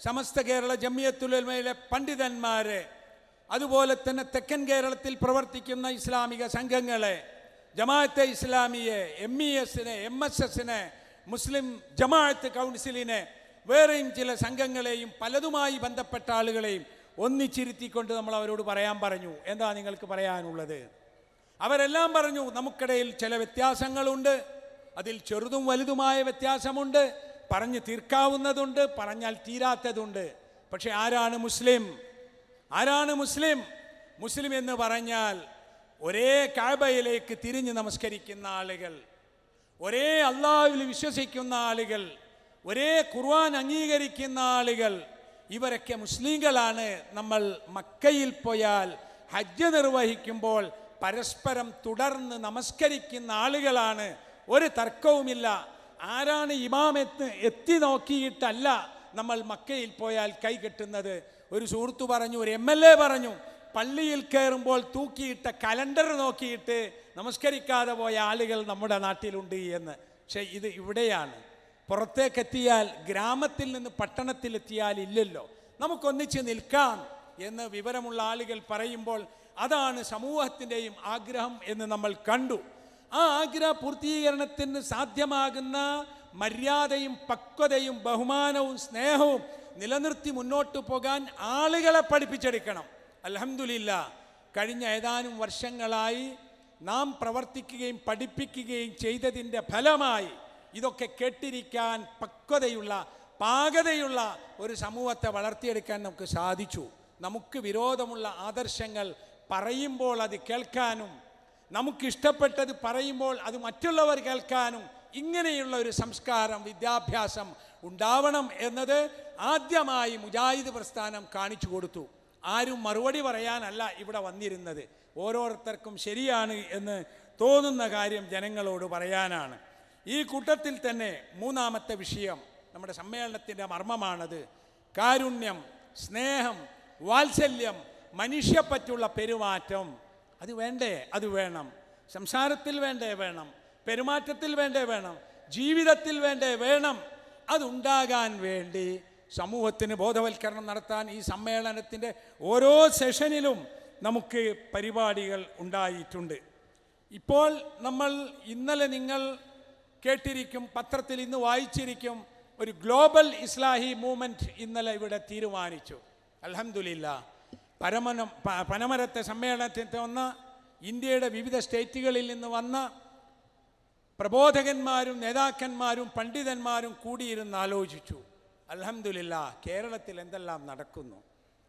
സമസ്ത കേരള ജമിയത്തുൽ ഉലമയിലെ പണ്ഡിതന്മാരെ, അതുപോലെ തന്നെ തെക്കൻ കേരളത്തിൽ പ്രവർത്തിക്കുന്ന ഇസ്ലാമിക സംഘങ്ങളെ, ജമാഅത്തെ ഇസ്ലാമിയെ, MESനെ, MSSനെ, മുസ്ലിം ജമാഅത്ത് കൗൺസിലിനെ, വേറെയും ചില സംഘങ്ങളെയും പലതുമായി ബന്ധപ്പെട്ട ആളുകളെയും ഒന്നിച്ചിരുത്തിക്കൊണ്ട് നമ്മൾ അവരോട് പറയാൻ പറഞ്ഞു, എന്താ നിങ്ങൾക്ക് പറയാനുള്ളത്? അവരെല്ലാം പറഞ്ഞു, നമുക്കിടയിൽ ചില വ്യത്യാസങ്ങളുണ്ട്, അതിൽ ചെറുതും വലുതുമായ വ്യത്യാസമുണ്ട്, പറഞ്ഞു തീർക്കാവുന്നതുണ്ട്, പറഞ്ഞാൽ തീരാത്തതുണ്ട്. പക്ഷെ ആരാണ് മുസ്ലിം? ആരാണ് മുസ്ലിം? മുസ്ലിം എന്ന് പറഞ്ഞാൽ ഒരേ കഅബയിലേക്ക് തിരിഞ്ഞ് നമസ്കരിക്കുന്ന ആളുകൾ, ഒരേ അല്ലാഹുവിൽ വിശ്വസിക്കുന്ന ആളുകൾ, ഒരേ ഖുർആൻ അംഗീകരിക്കുന്ന ആളുകൾ, ഇവരൊക്കെ മുസ്ലിങ്ങളാണ്. നമ്മൾ മക്കയിൽ പോയാൽ ഹജ്ജ് നിർവഹിക്കുമ്പോൾ പരസ്പരം തുടർന്ന് നമസ്കരിക്കുന്ന ആളുകളാണ്, ഒരു തർക്കവുമില്ല. ആരാണ് ഇമാമെന്ന് എത്തി നോക്കിയിട്ടല്ല നമ്മൾ മക്കയിൽ പോയാൽ കൈകെട്ടുന്നത്. ഒരു സുഹൃത്ത് പറഞ്ഞു, ഒരു MLA പറഞ്ഞു, പള്ളിയിൽ കയറുമ്പോൾ തൂക്കിയിട്ട കലണ്ടർ നോക്കിയിട്ട് നമസ്കരിക്കാതെ പോയ ആളുകൾ നമ്മുടെ നാട്ടിലുണ്ട് എന്ന്. പക്ഷേ ഇത് ഇവിടെയാണ്. പുറത്തേക്കെത്തിയാൽ, ഗ്രാമത്തിൽ നിന്ന് പട്ടണത്തിലെത്തിയാൽ ഇല്ലല്ലോ. നമുക്കൊന്നിച്ച് നിൽക്കാം എന്ന് വിവരമുള്ള ആളുകൾ പറയുമ്പോൾ അതാണ് സമൂഹത്തിൻ്റെയും ആഗ്രഹം എന്ന് നമ്മൾ കണ്ടു. ആ ആഗ്രഹ പൂർത്തീകരണത്തിന് സാധ്യമാകുന്ന മര്യാദയും പക്വതയും ബഹുമാനവും സ്നേഹവും നിലനിർത്തി മുന്നോട്ട് പോകാൻ ആളുകളെ പഠിപ്പിച്ചെടുക്കണം. അൽഹംദുലില്ലാ, കഴിഞ്ഞ ഏതാനും വർഷങ്ങളായി നാം പ്രവർത്തിക്കുകയും പഠിപ്പിക്കുകയും ചെയ്തതിൻ്റെ ഫലമായി ഇതൊക്കെ കേട്ടിരിക്കാൻ പക്വതയുള്ള, പാകതയുള്ള ഒരു സമൂഹത്തെ വളർത്തിയെടുക്കാൻ നമുക്ക് സാധിച്ചു. നമുക്ക് വിരോധമുള്ള ആദർശങ്ങൾ പറയുമ്പോൾ അത് കേൾക്കാനും, നമുക്കിഷ്ടപ്പെട്ടത് പറയുമ്പോൾ അത് മറ്റുള്ളവർ കേൾക്കാനും ഇങ്ങനെയുള്ള ഒരു സംസ്കാരം, വിദ്യാഭ്യാസം ഉണ്ടാവണം എന്നത് ആദ്യമായി മുജാഹിദ് പ്രസ്ഥാനം കാണിച്ചു കൊടുത്തു. ആരും മറുപടി പറയാനല്ല ഇവിടെ വന്നിരുന്നത്, ഓരോരുത്തർക്കും ശരിയാണ് എന്ന് തോന്നുന്ന കാര്യം ജനങ്ങളോട് പറയാനാണ്. ഈ കൂട്ടത്തിൽ തന്നെ മൂന്നാമത്തെ വിഷയം, നമ്മുടെ സമ്മേളനത്തിൻ്റെ മർമ്മമാണത്. കാരുണ്യം, സ്നേഹം, വാത്സല്യം, മനുഷ്യപ്പറ്റുള്ള പെരുമാറ്റം. അത് വേണ്ടേ? അത് വേണം. സംസാരത്തിൽ വേണ്ടേ? വേണം. പെരുമാറ്റത്തിൽ വേണ്ടേ? വേണം. ജീവിതത്തിൽ വേണ്ടേ? വേണം. അതുണ്ടാകാൻ വേണ്ടി സമൂഹത്തിന് ബോധവൽക്കരണം നടത്താൻ ഈ സമ്മേളനത്തിൻ്റെ ഓരോ സെഷനിലും നമുക്ക് പരിപാടികൾ ഉണ്ടായിട്ടുണ്ട്. ഇപ്പോൾ നമ്മൾ ഇന്നലെ നിങ്ങൾ കേട്ടിരിക്കും, പത്രത്തിൽ ഇന്ന് വായിച്ചിരിക്കും, ഒരു ഗ്ലോബൽ ഇസ്ലാഹി മൂവ്മെൻറ്റ് ഇന്നലെ ഇവിടെ തീരുമാനിച്ചു. അൽഹംദുലില്ലാ. പനമരത്തെ സമ്മേളനത്തിൽ വന്ന ഇന്ത്യയുടെ വിവിധ സ്റ്റേറ്റുകളിൽ നിന്ന് വന്ന പ്രബോധകന്മാരും നേതാക്കന്മാരും പണ്ഡിതന്മാരും കൂടിയിരുന്ന് ആലോചിച്ചു. അൽഹംദുലില്ലാ, കേരളത്തിൽ എന്തെല്ലാം നടക്കുന്നു.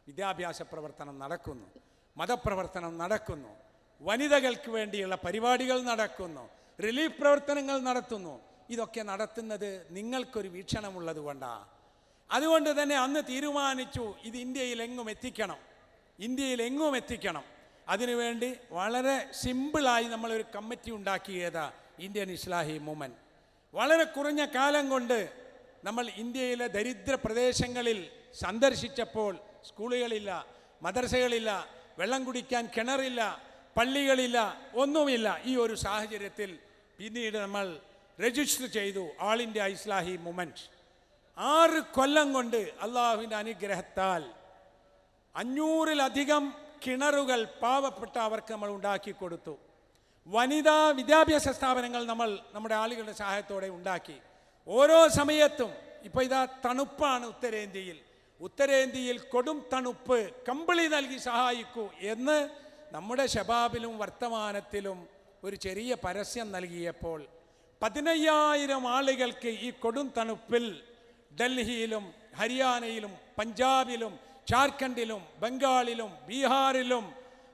വിദ്യാഭ്യാസ പ്രവർത്തനം നടക്കുന്നു, മതപ്രവർത്തനം നടക്കുന്നു, വനിതകൾക്ക് വേണ്ടിയുള്ള പരിപാടികൾ നടക്കുന്നു, റിലീഫ് പ്രവർത്തനങ്ങൾ നടത്തുന്നു. ഇതൊക്കെ നടത്തുന്നത് നിങ്ങൾക്കൊരു വീക്ഷണമുള്ളത് കൊണ്ടാണ്. അതുകൊണ്ട് തന്നെ അന്ന് തീരുമാനിച്ചു ഇത് ഇന്ത്യയിൽ എങ്ങും എത്തിക്കണം. അതിനുവേണ്ടി വളരെ സിമ്പിളായി നമ്മളൊരു കമ്മിറ്റി ഉണ്ടാക്കിയതാണ് ഇന്ത്യൻ ഇസ്ലാഹി മൂവ്മെൻറ്റ്. വളരെ കുറഞ്ഞ കാലം കൊണ്ട് നമ്മൾ ഇന്ത്യയിലെ ദരിദ്ര പ്രദേശങ്ങളിൽ സന്ദർശിച്ചപ്പോൾ സ്കൂളുകളില്ല, മദ്രസകളില്ല, വെള്ളം കുടിക്കാൻ കിണറില്ല, പള്ളികളില്ല, ഒന്നുമില്ല. ഈ ഒരു സാഹചര്യത്തിൽ പിന്നീട് നമ്മൾ രജിസ്റ്റർ ചെയ്തു ആൾ ഇന്ത്യ ഇസ്ലാഹി മൂവ്മെൻറ്റ്. 6 കൊല്ലം കൊണ്ട് അള്ളാഹുവിൻ്റെ അനുഗ്രഹത്താൽ 500-ലധികം കിണറുകൾ പാവപ്പെട്ട അവർക്ക് നമ്മൾ ഉണ്ടാക്കി കൊടുത്തു. വനിതാ വിദ്യാഭ്യാസ സ്ഥാപനങ്ങൾ നമ്മൾ നമ്മുടെ ആളുകളുടെ സഹായത്തോടെ ഉണ്ടാക്കി. ഓരോ സമയത്തും ഇപ്പോൾ ഇതാ തണുപ്പാണ് ഉത്തരേന്ത്യയിൽ കൊടും തണുപ്പ്, കമ്പിളി നൽകി സഹായിക്കൂ എന്ന് നമ്മുടെ ശബാബിലും വർത്തമാനത്തിലും ഒരു ചെറിയ പരസ്യം നൽകിയപ്പോൾ 15,000 ആളുകൾക്ക് ഈ കൊടും തണുപ്പിൽ ഡൽഹിയിലും ഹരിയാനയിലും പഞ്ചാബിലും ജാർഖണ്ഡിലും ബംഗാളിലും ബീഹാറിലും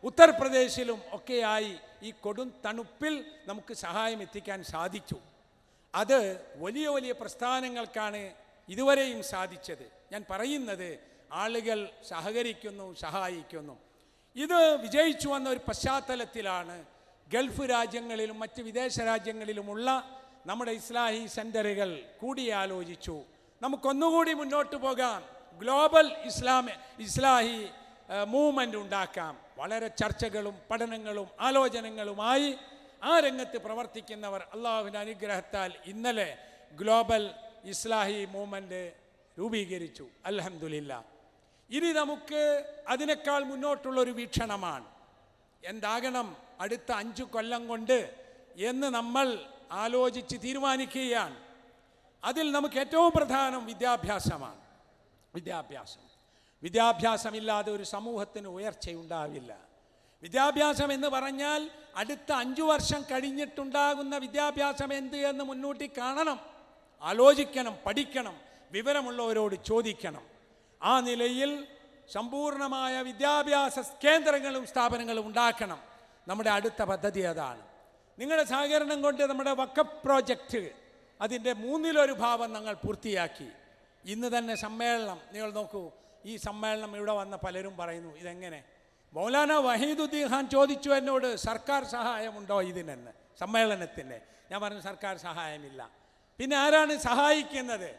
ഉത്തർപ്രദേശിലും ഒക്കെയായി ഈ കൊടും തണുപ്പിൽ നമുക്ക് സഹായം എത്തിക്കാൻ സാധിച്ചു. അത് വലിയ വലിയ പ്രസ്ഥാനങ്ങൾക്കാണ് ഇതുവരെയും സാധിച്ചത്. ഞാൻ പറയുന്നത് ആളുകൾ സഹകരിക്കുന്നു, സഹായിക്കുന്നു. ഇത് വിജയിച്ചു വന്ന ഒരു പശ്ചാത്തലത്തിലാണ് ഗൾഫ് രാജ്യങ്ങളിലും മറ്റ് വിദേശ രാജ്യങ്ങളിലുമുള്ള നമ്മുടെ ഇസ്ലാഹി സെൻ്ററുകൾ കൂടിയാലോചിച്ചു, നമുക്കൊന്നുകൂടി മുന്നോട്ട് പോകാം, ഗ്ലോബൽ ഇസ്ലാഹി മൂവ്മെൻ്റ് ഉണ്ടാക്കാം. വളരെ ചർച്ചകളും പഠനങ്ങളും ആലോചനകളുമായി ആ രംഗത്ത് പ്രവർത്തിക്കുന്നവർ അള്ളാഹുവിൻ്റെ അനുഗ്രഹത്താൽ ഇന്നലെ ഗ്ലോബൽ ഇസ്ലാഹി മൂവ്മെൻ്റ് രൂപീകരിച്ചു. അൽഹംദുലില്ലാ. ഇനി നമുക്ക് അതിനേക്കാൾ മുന്നോട്ടുള്ളൊരു വീക്ഷണമാണ്. എന്താകണം അടുത്ത 5 കൊല്ലം കൊണ്ട് എന്ന് നമ്മൾ ആലോചിച്ച് തീരുമാനിക്കുകയാണ്. അതിൽ നമുക്ക് ഏറ്റവും പ്രധാനം വിദ്യാഭ്യാസമാണ്. വിദ്യാഭ്യാസമില്ലാതെ ഒരു സമൂഹത്തിന് ഉയർച്ചയുണ്ടാവില്ല. വിദ്യാഭ്യാസം എന്ന് പറഞ്ഞാൽ അടുത്ത 5 വർഷം കഴിഞ്ഞിട്ടുണ്ടാകുന്ന വിദ്യാഭ്യാസം എന്ത് എന്ന് മുൻകൂട്ടി കാണണം, ആലോചിക്കണം, പഠിക്കണം, വിവരമുള്ളവരോട് ചോദിക്കണം. ആ നിലയിൽ സമ്പൂർണമായ വിദ്യാഭ്യാസ കേന്ദ്രങ്ങളും സ്ഥാപനങ്ങളും ഉണ്ടാക്കണം. നമ്മുടെ അടുത്ത പദ്ധതി അതാണ്. നിങ്ങളുടെ സഹകരണം കൊണ്ട് നമ്മുടെ വഖഫ് പ്രോജക്റ്റ് അതിൻ്റെ 1/3 ഭാഗം ഞങ്ങൾ പൂർത്തിയാക്കി. ഇന്ന് തന്നെ സമ്മേളനം നിങ്ങൾ നോക്കൂ. ഈ സമ്മേളനം ഇവിടെ വന്ന പലരും പറയുന്നു ഇതെങ്ങനെ. മൗലാന വഹീദുദ്ദീൻ ഖാൻ ചോദിച്ചു എന്നോട്, സർക്കാർ സഹായമുണ്ടോ ഇതിനെന്ന്, സമ്മേളനത്തിന്. ഞാൻ പറഞ്ഞു സർക്കാർ സഹായമില്ല. പിന്നെ ആരാണ് സഹായിക്കുന്നത്?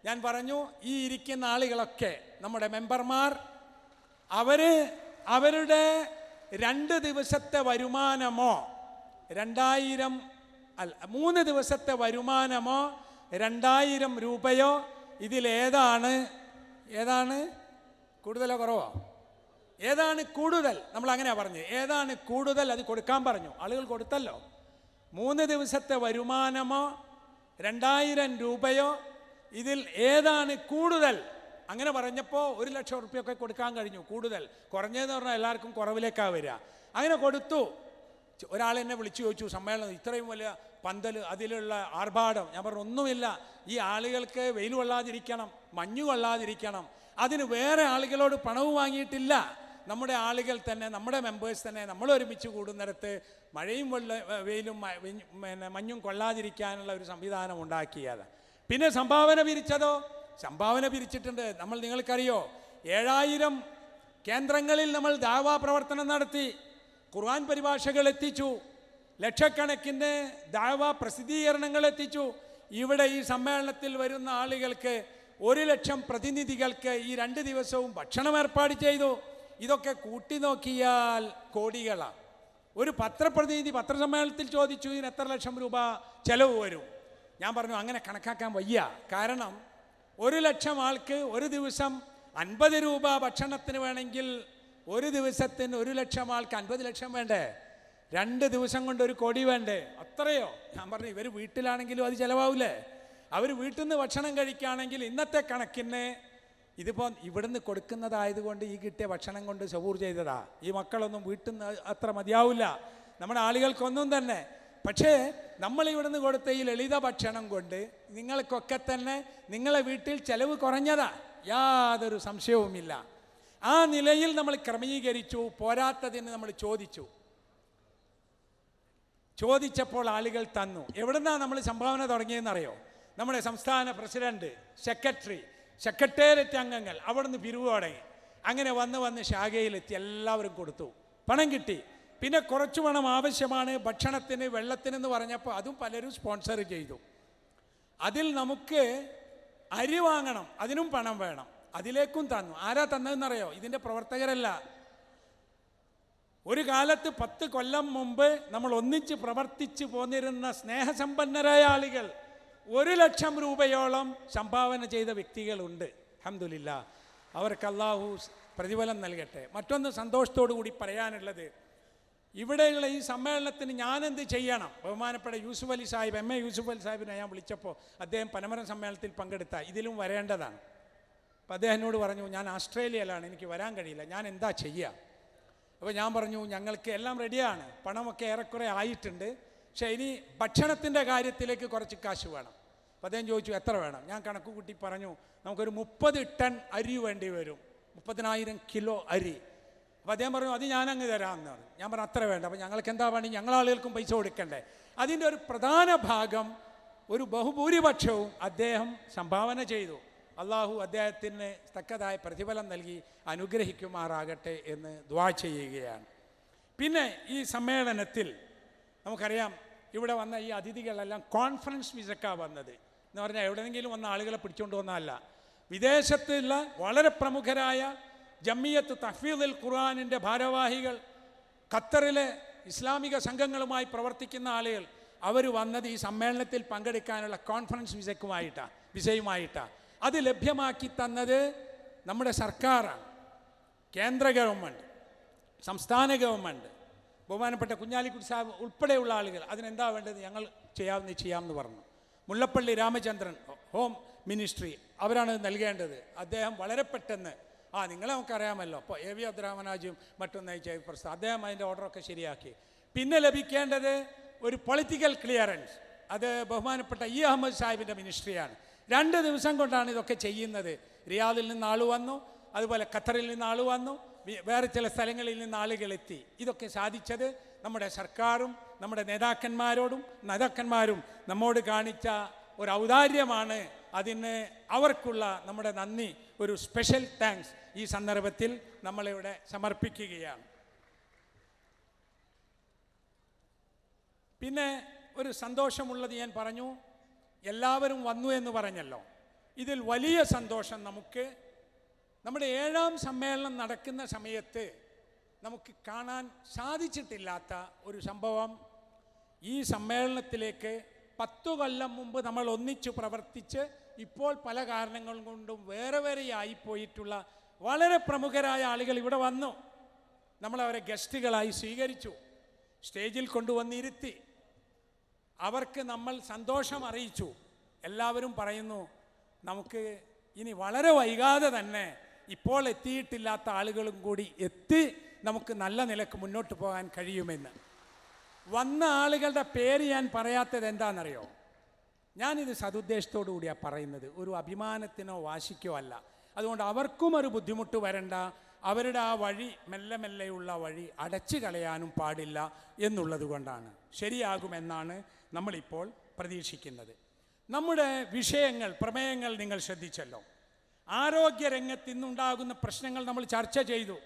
ഞാൻ പറഞ്ഞു ഈ ഇരിക്കുന്ന ആളുകളൊക്കെ നമ്മുടെ മെമ്പർമാർ, അവരുടെ 2 ദിവസത്തെ വരുമാനമോ 3 ദിവസത്തെ വരുമാനമോ 2000 രൂപയോ ഇതിലേതാണ് കൂടുതലോ കുറവോ? ഏതാണ് കൂടുതൽ? നമ്മൾ അങ്ങനെയാണ് പറഞ്ഞത്. ഏതാണ് കൂടുതൽ അത് കൊടുക്കാൻ പറഞ്ഞു. ആളുകൾ കൊടുത്തല്ലോ. 3 ദിവസത്തെ വരുമാനമോ 2000 രൂപയോ ഇതിൽ ഏതാണ് കൂടുതൽ? അങ്ങനെ പറഞ്ഞപ്പോൾ 1 ലക്ഷം റുപ്യൊക്കെ കൊടുക്കാൻ കഴിഞ്ഞു. കൂടുതൽ കുറഞ്ഞതെന്ന് പറഞ്ഞാൽ എല്ലാവർക്കും കുറവിലേക്കാണ് വരിക. അങ്ങനെ കൊടുത്തു. ഒരാൾ എന്നെ വിളിച്ചു ചോദിച്ചു, സമ്മേളനം ഇത്രയും വലിയ പന്തൽ, അതിലുള്ള ആർഭാടം. ഞാൻ പറഞ്ഞു ഒന്നുമില്ല, ഈ ആളുകൾക്ക് വെയിൽ കൊള്ളാതിരിക്കണം, മഞ്ഞു കൊള്ളാതിരിക്കണം, അതിന് വേറെ ആളുകളോട് പണവും വാങ്ങിയിട്ടില്ല. നമ്മുടെ ആളുകൾ തന്നെ, നമ്മുടെ മെമ്പേഴ്സ് തന്നെ നമ്മൾ ഒരുമിച്ച് കൂടുന്നിടത്ത് മഴയും വെയിലും മഞ്ഞും കൊള്ളാതിരിക്കാനുള്ള ഒരു സംവിധാനം ഉണ്ടാക്കിയത്. പിന്നെ സംഭാവന പിരിച്ചിട്ടുണ്ട്. നിങ്ങൾക്കറിയോ 7000 കേന്ദ്രങ്ങളിൽ നമ്മൾ ദാവാ പ്രവർത്തനം നടത്തി, ഖുർആൻ പരിഭാഷകൾ എത്തിച്ചു, ലക്ഷക്കണക്കിന് ദാവാ പ്രസിദ്ധീകരണങ്ങൾ എത്തിച്ചു. ഇവിടെ ഈ സമ്മേളനത്തിൽ വരുന്ന ആളുകൾക്ക് 1 ലക്ഷം പ്രതിനിധികൾക്ക് ഈ 2 ദിവസവും ഭക്ഷണം ഏർപ്പാട് ചെയ്തു. ഇതൊക്കെ കൂട്ടി നോക്കിയാൽ കോടികളാണ്. ഒരു പത്രപ്രതിനിധി പത്രസമ്മേളനത്തിൽ ചോദിച്ചു ഇതിന് എത്ര ലക്ഷം രൂപ ചെലവ് വരും. ഞാൻ പറഞ്ഞു അങ്ങനെ കണക്കാക്കാൻ വയ്യ. കാരണം 1 ലക്ഷം ആൾക്ക് ഒരു ദിവസം 50 രൂപ ഭക്ഷണത്തിന് വേണമെങ്കിൽ ഒരു ദിവസത്തിന് 1 ലക്ഷം ആൾക്ക് 50 ലക്ഷം വേണ്ടേ? 2 ദിവസം കൊണ്ട് 1 കോടി വേണ്ടേ? അത്രയോ? ഞാൻ പറഞ്ഞു ഇവർ വീട്ടിലാണെങ്കിലും അത് ചിലവാവില്ലേ? അവർ വീട്ടിൽ നിന്ന് ഭക്ഷണം കഴിക്കുകയാണെങ്കിൽ ഇന്നത്തെ കണക്കിന് ഇതിപ്പോൾ ഇവിടുന്ന് കൊടുക്കുന്നതായതുകൊണ്ട് ഈ കിട്ടിയ ഭക്ഷണം കൊണ്ട് സബൂർ ചെയ്തതാ. ഈ മക്കളൊന്നും വീട്ടിൽ നിന്ന് അത്ര മതിയാവില്ല നമ്മുടെ ആളുകൾക്കൊന്നും തന്നെ. പക്ഷേ നമ്മൾ ഇവിടുന്ന് കൊടുത്ത ഈ ലളിത ഭക്ഷണം കൊണ്ട് നിങ്ങൾക്കൊക്കെ തന്നെ നിങ്ങളെ വീട്ടിൽ ചെലവ് കുറഞ്ഞതാ, യാതൊരു സംശയവുമില്ല. ആ നിലയിൽ നമ്മൾ ക്രമീകരിച്ചു. പോരാത്തതിന് നമ്മൾ ചോദിച്ചപ്പോൾ ആളുകൾ തന്നു. എവിടുന്നാണ് നമ്മൾ സംഭാവന തുടങ്ങിയെന്നറിയോ? നമ്മുടെ സംസ്ഥാന പ്രസിഡന്റ്, സെക്രട്ടേറിയറ്റ് അംഗങ്ങൾ അവിടുന്ന് പിരിവ് തുടങ്ങി. അങ്ങനെ വന്ന് ശാഖയിലെത്തി എല്ലാവരും കൊടുത്തു, പണം കിട്ടി. പിന്നെ കുറച്ച് പണം ആവശ്യമാണ് ഭക്ഷണത്തിന് വെള്ളത്തിനെന്ന് പറഞ്ഞപ്പോൾ അതും പലരും സ്പോൺസർ ചെയ്തു. അതിൽ നമുക്ക് അരി വാങ്ങണം, അതിനും പണം വേണം, അതിലേക്കും തന്നു. ആരാ തന്നതെന്നറിയോ? ഇതിൻ്റെ പ്രവർത്തകരല്ല. ഒരു കാലത്ത് 10 കൊല്ലം മുമ്പ് നമ്മൾ ഒന്നിച്ച് പ്രവർത്തിച്ചു പോന്നിരുന്ന സ്നേഹസമ്പന്നരായ ആളുകൾ 1,00,000 രൂപയോളം സംഭാവന ചെയ്ത വ്യക്തികളുണ്ട്. അൽഹംദുലില്ലാ, അവർക്ക് അല്ലാഹു പ്രതിഫലം നൽകട്ടെ. മറ്റൊന്ന് സന്തോഷത്തോടു കൂടി പറയാനുള്ളത്, ഇവിടെയുള്ള ഈ സമ്മേളനത്തിന് ഞാനെന്ത് ചെയ്യണം? ബഹുമാനപ്പെട്ട യൂസുഫ് അലി സാഹിബ്, എം എ യൂസുഫ് അലി സാഹിബിനെ ഞാൻ വിളിച്ചപ്പോൾ അദ്ദേഹം പനമരം സമ്മേളനത്തിൽ പങ്കെടുത്ത ഇതിലും വരേണ്ടതാണ്. അപ്പോൾ അദ്ദേഹം എന്നോട് പറഞ്ഞു, ഞാൻ ഓസ്ട്രേലിയയിലാണ്, എനിക്ക് വരാൻ കഴിയില്ല, ഞാൻ എന്താ ചെയ്യുക? അപ്പോൾ ഞാൻ പറഞ്ഞു, ഞങ്ങൾക്ക് എല്ലാം റെഡിയാണ്, പണമൊക്കെ ഏറെക്കുറെ ആയിട്ടുണ്ട്, പക്ഷേ ഇനി ഭക്ഷണത്തിൻ്റെ കാര്യത്തിലേക്ക് കുറച്ച് കാശ് വേണം. അപ്പോൾ അദ്ദേഹം ചോദിച്ചു, എത്ര വേണം? ഞാൻ കണക്ക് കൂട്ടി പറഞ്ഞു, നമുക്കൊരു 30 ടൺ അരി വേണ്ടി വരും, 30,000 കിലോ അരി. അപ്പോൾ അദ്ദേഹം പറഞ്ഞു, അത് ഞാനങ്ങ് തരാമെന്ന് പറഞ്ഞു. ഞാൻ പറഞ്ഞു, അത്ര വേണ്ട. അപ്പോൾ ഞങ്ങൾക്ക് എന്താ പണി? ഞങ്ങളാളുകൾക്കും പൈസ കൊടുക്കണ്ടേ? അതിൻ്റെ ഒരു പ്രധാന ഭാഗം, ഒരു ബഹുഭൂരിപക്ഷവും അദ്ദേഹം സംഭാവന ചെയ്തു. അള്ളാഹു അദ്ദേഹത്തിന് തക്കതായ പ്രതിഫലം നൽകി അനുഗ്രഹിക്കുമാറാകട്ടെ എന്ന് ദുആ ചെയ്യുകയാണ്. പിന്നെ ഈ സമ്മേളനത്തിൽ നമുക്കറിയാം, ഇവിടെ വന്ന ഈ അതിഥികളെല്ലാം കോൺഫറൻസ് വിസക്കാണ് വന്നത്. എന്ന് പറഞ്ഞാൽ എവിടെയെങ്കിലും വന്ന ആളുകളെ പിടിച്ചുകൊണ്ട് വന്നതല്ല. വിദേശത്തുള്ള വളരെ പ്രമുഖരായ ജമിയത്ത് തഹ്ഫീദുൽ ഖുർആനിൻ്റെ ഭാരവാഹികൾ, ഖത്തറിലെ ഇസ്ലാമിക സംഘങ്ങളുമായി പ്രവർത്തിക്കുന്ന ആളുകൾ, അവർ വന്നത് ഈ സമ്മേളനത്തിൽ പങ്കെടുക്കാനുള്ള കോൺഫറൻസ് വിസയുമായിട്ടാണ്. അത് ലഭ്യമാക്കി തന്നത് നമ്മുടെ സർക്കാരാണ്, കേന്ദ്ര ഗവൺമെൻറ്, സംസ്ഥാന ഗവൺമെൻറ്, ബഹുമാനപ്പെട്ട കുഞ്ഞാലിക്കുട്ടി സാഹിബ് ഉൾപ്പെടെയുള്ള ആളുകൾ. അതിനെന്താ വേണ്ടത്? ഞങ്ങൾ ചെയ്യാമെന്ന് പറഞ്ഞു. മുല്ലപ്പള്ളി രാമചന്ദ്രൻ, ഹോം മിനിസ്ട്രി, അവരാണ് നൽകേണ്ടത്. അദ്ദേഹം വളരെ പെട്ടെന്ന്, നിങ്ങളെ നമുക്കറിയാമല്ലോ, അപ്പോൾ എ വി അബ്ദുറഹ്മാനാജിയും മറ്റും നയിച്ച പ്രസ്താവന, അദ്ദേഹം അതിൻ്റെ ഓർഡറൊക്കെ ശരിയാക്കി. പിന്നെ ലഭിക്കേണ്ടത് ഒരു പൊളിറ്റിക്കൽ ക്ലിയറൻസ്, അത് ബഹുമാനപ്പെട്ട ഇ അഹമ്മദ് സാഹിബിൻ്റെ മിനിസ്ട്രിയാണ്. 2 ദിവസം കൊണ്ടാണ് ഇതൊക്കെ ചെയ്യുന്നത്. റിയാദിൽ നിന്ന് ആൾ വന്നു, അതുപോലെ ഖത്തറിൽ നിന്ന് ആൾ വന്നു, വേറെ ചില സ്ഥലങ്ങളിൽ നിന്ന് ആളുകൾ എത്തി. ഇതൊക്കെ സാധിച്ചത് നമ്മുടെ സർക്കാരും നമ്മുടെ നേതാക്കന്മാരും നമ്മോട് കാണിച്ച ഒരു ഔദാര്യമാണ്. അതിന് അവർക്കുള്ള നമ്മുടെ നന്ദി, ഒരു സ്പെഷ്യൽ താങ്ക്സ് ഈ സന്ദർഭത്തിൽ നമ്മളിവിടെ സമർപ്പിക്കുകയാണ്. പിന്നെ ഒരു സന്തോഷമുള്ളത് ഞാൻ പറഞ്ഞു, എല്ലാവരും വന്നു എന്ന് പറഞ്ഞല്ലോ. ഇതിൽ വലിയ സന്തോഷം നമുക്ക് നമ്മുടെ 7ാം സമ്മേളനം നടക്കുന്ന സമയത്ത് നമുക്ക് കാണാൻ സാധിച്ചിട്ടില്ലാത്ത ഒരു സംഭവം. ഈ സമ്മേളനത്തിലേക്ക് 10 കൊല്ലം മുമ്പ് നമ്മൾ ഒന്നിച്ചു പ്രവർത്തിച്ച് ഇപ്പോൾ പല കാരണങ്ങൾ കൊണ്ടും വേറെയായിപ്പോയിട്ടുള്ള വളരെ പ്രമുഖരായ ആളുകൾ ഇവിടെ വന്നു. നമ്മളവരെ ഗസ്റ്റുകളായി സ്വീകരിച്ചു, സ്റ്റേജിൽ കൊണ്ടുവന്നിരുത്തി, അവർക്ക് നമ്മൾ സന്തോഷം അറിയിച്ചു. എല്ലാവരും പറയുന്നു, നമുക്ക് ഇനി വളരെ വൈകാതെ തന്നെ ഇപ്പോൾ എത്തിയിട്ടില്ലാത്ത ആളുകളും കൂടി എത്തി നമുക്ക് നല്ല നിലക്ക് മുന്നോട്ട് പോകാൻ കഴിയുമെന്ന്. വന്ന ആളുകളുടെ പേര് ഞാൻ പറയാത്തത് എന്താണെന്നറിയോ? ഞാനിത് സതുദ്ദേശത്തോടു കൂടിയാണ് പറയുന്നത്, ഒരു അഭിമാനത്തിനോ വാശിക്കോ അല്ല. അതുകൊണ്ട് അവർക്കും ഒരു ബുദ്ധിമുട്ട് വരണ്ട, അവരുടെ ആ വഴി മെല്ലെയുള്ള വഴി അടച്ചു കളയാനും പാടില്ല എന്നുള്ളത് കൊണ്ടാണ്. ശരിയാകുമെന്നാണ് നമ്മളിപ്പോൾ പ്രതീക്ഷിക്കുന്നത്. നമ്മുടെ വിഷയങ്ങൾ, പ്രമേയങ്ങൾ നിങ്ങൾ ശ്രദ്ധിച്ചല്ലോ. ആരോഗ്യരംഗത്ത് ഇന്നുണ്ടാകുന്ന പ്രശ്നങ്ങൾ നമ്മൾ ചർച്ച ചെയ്തു.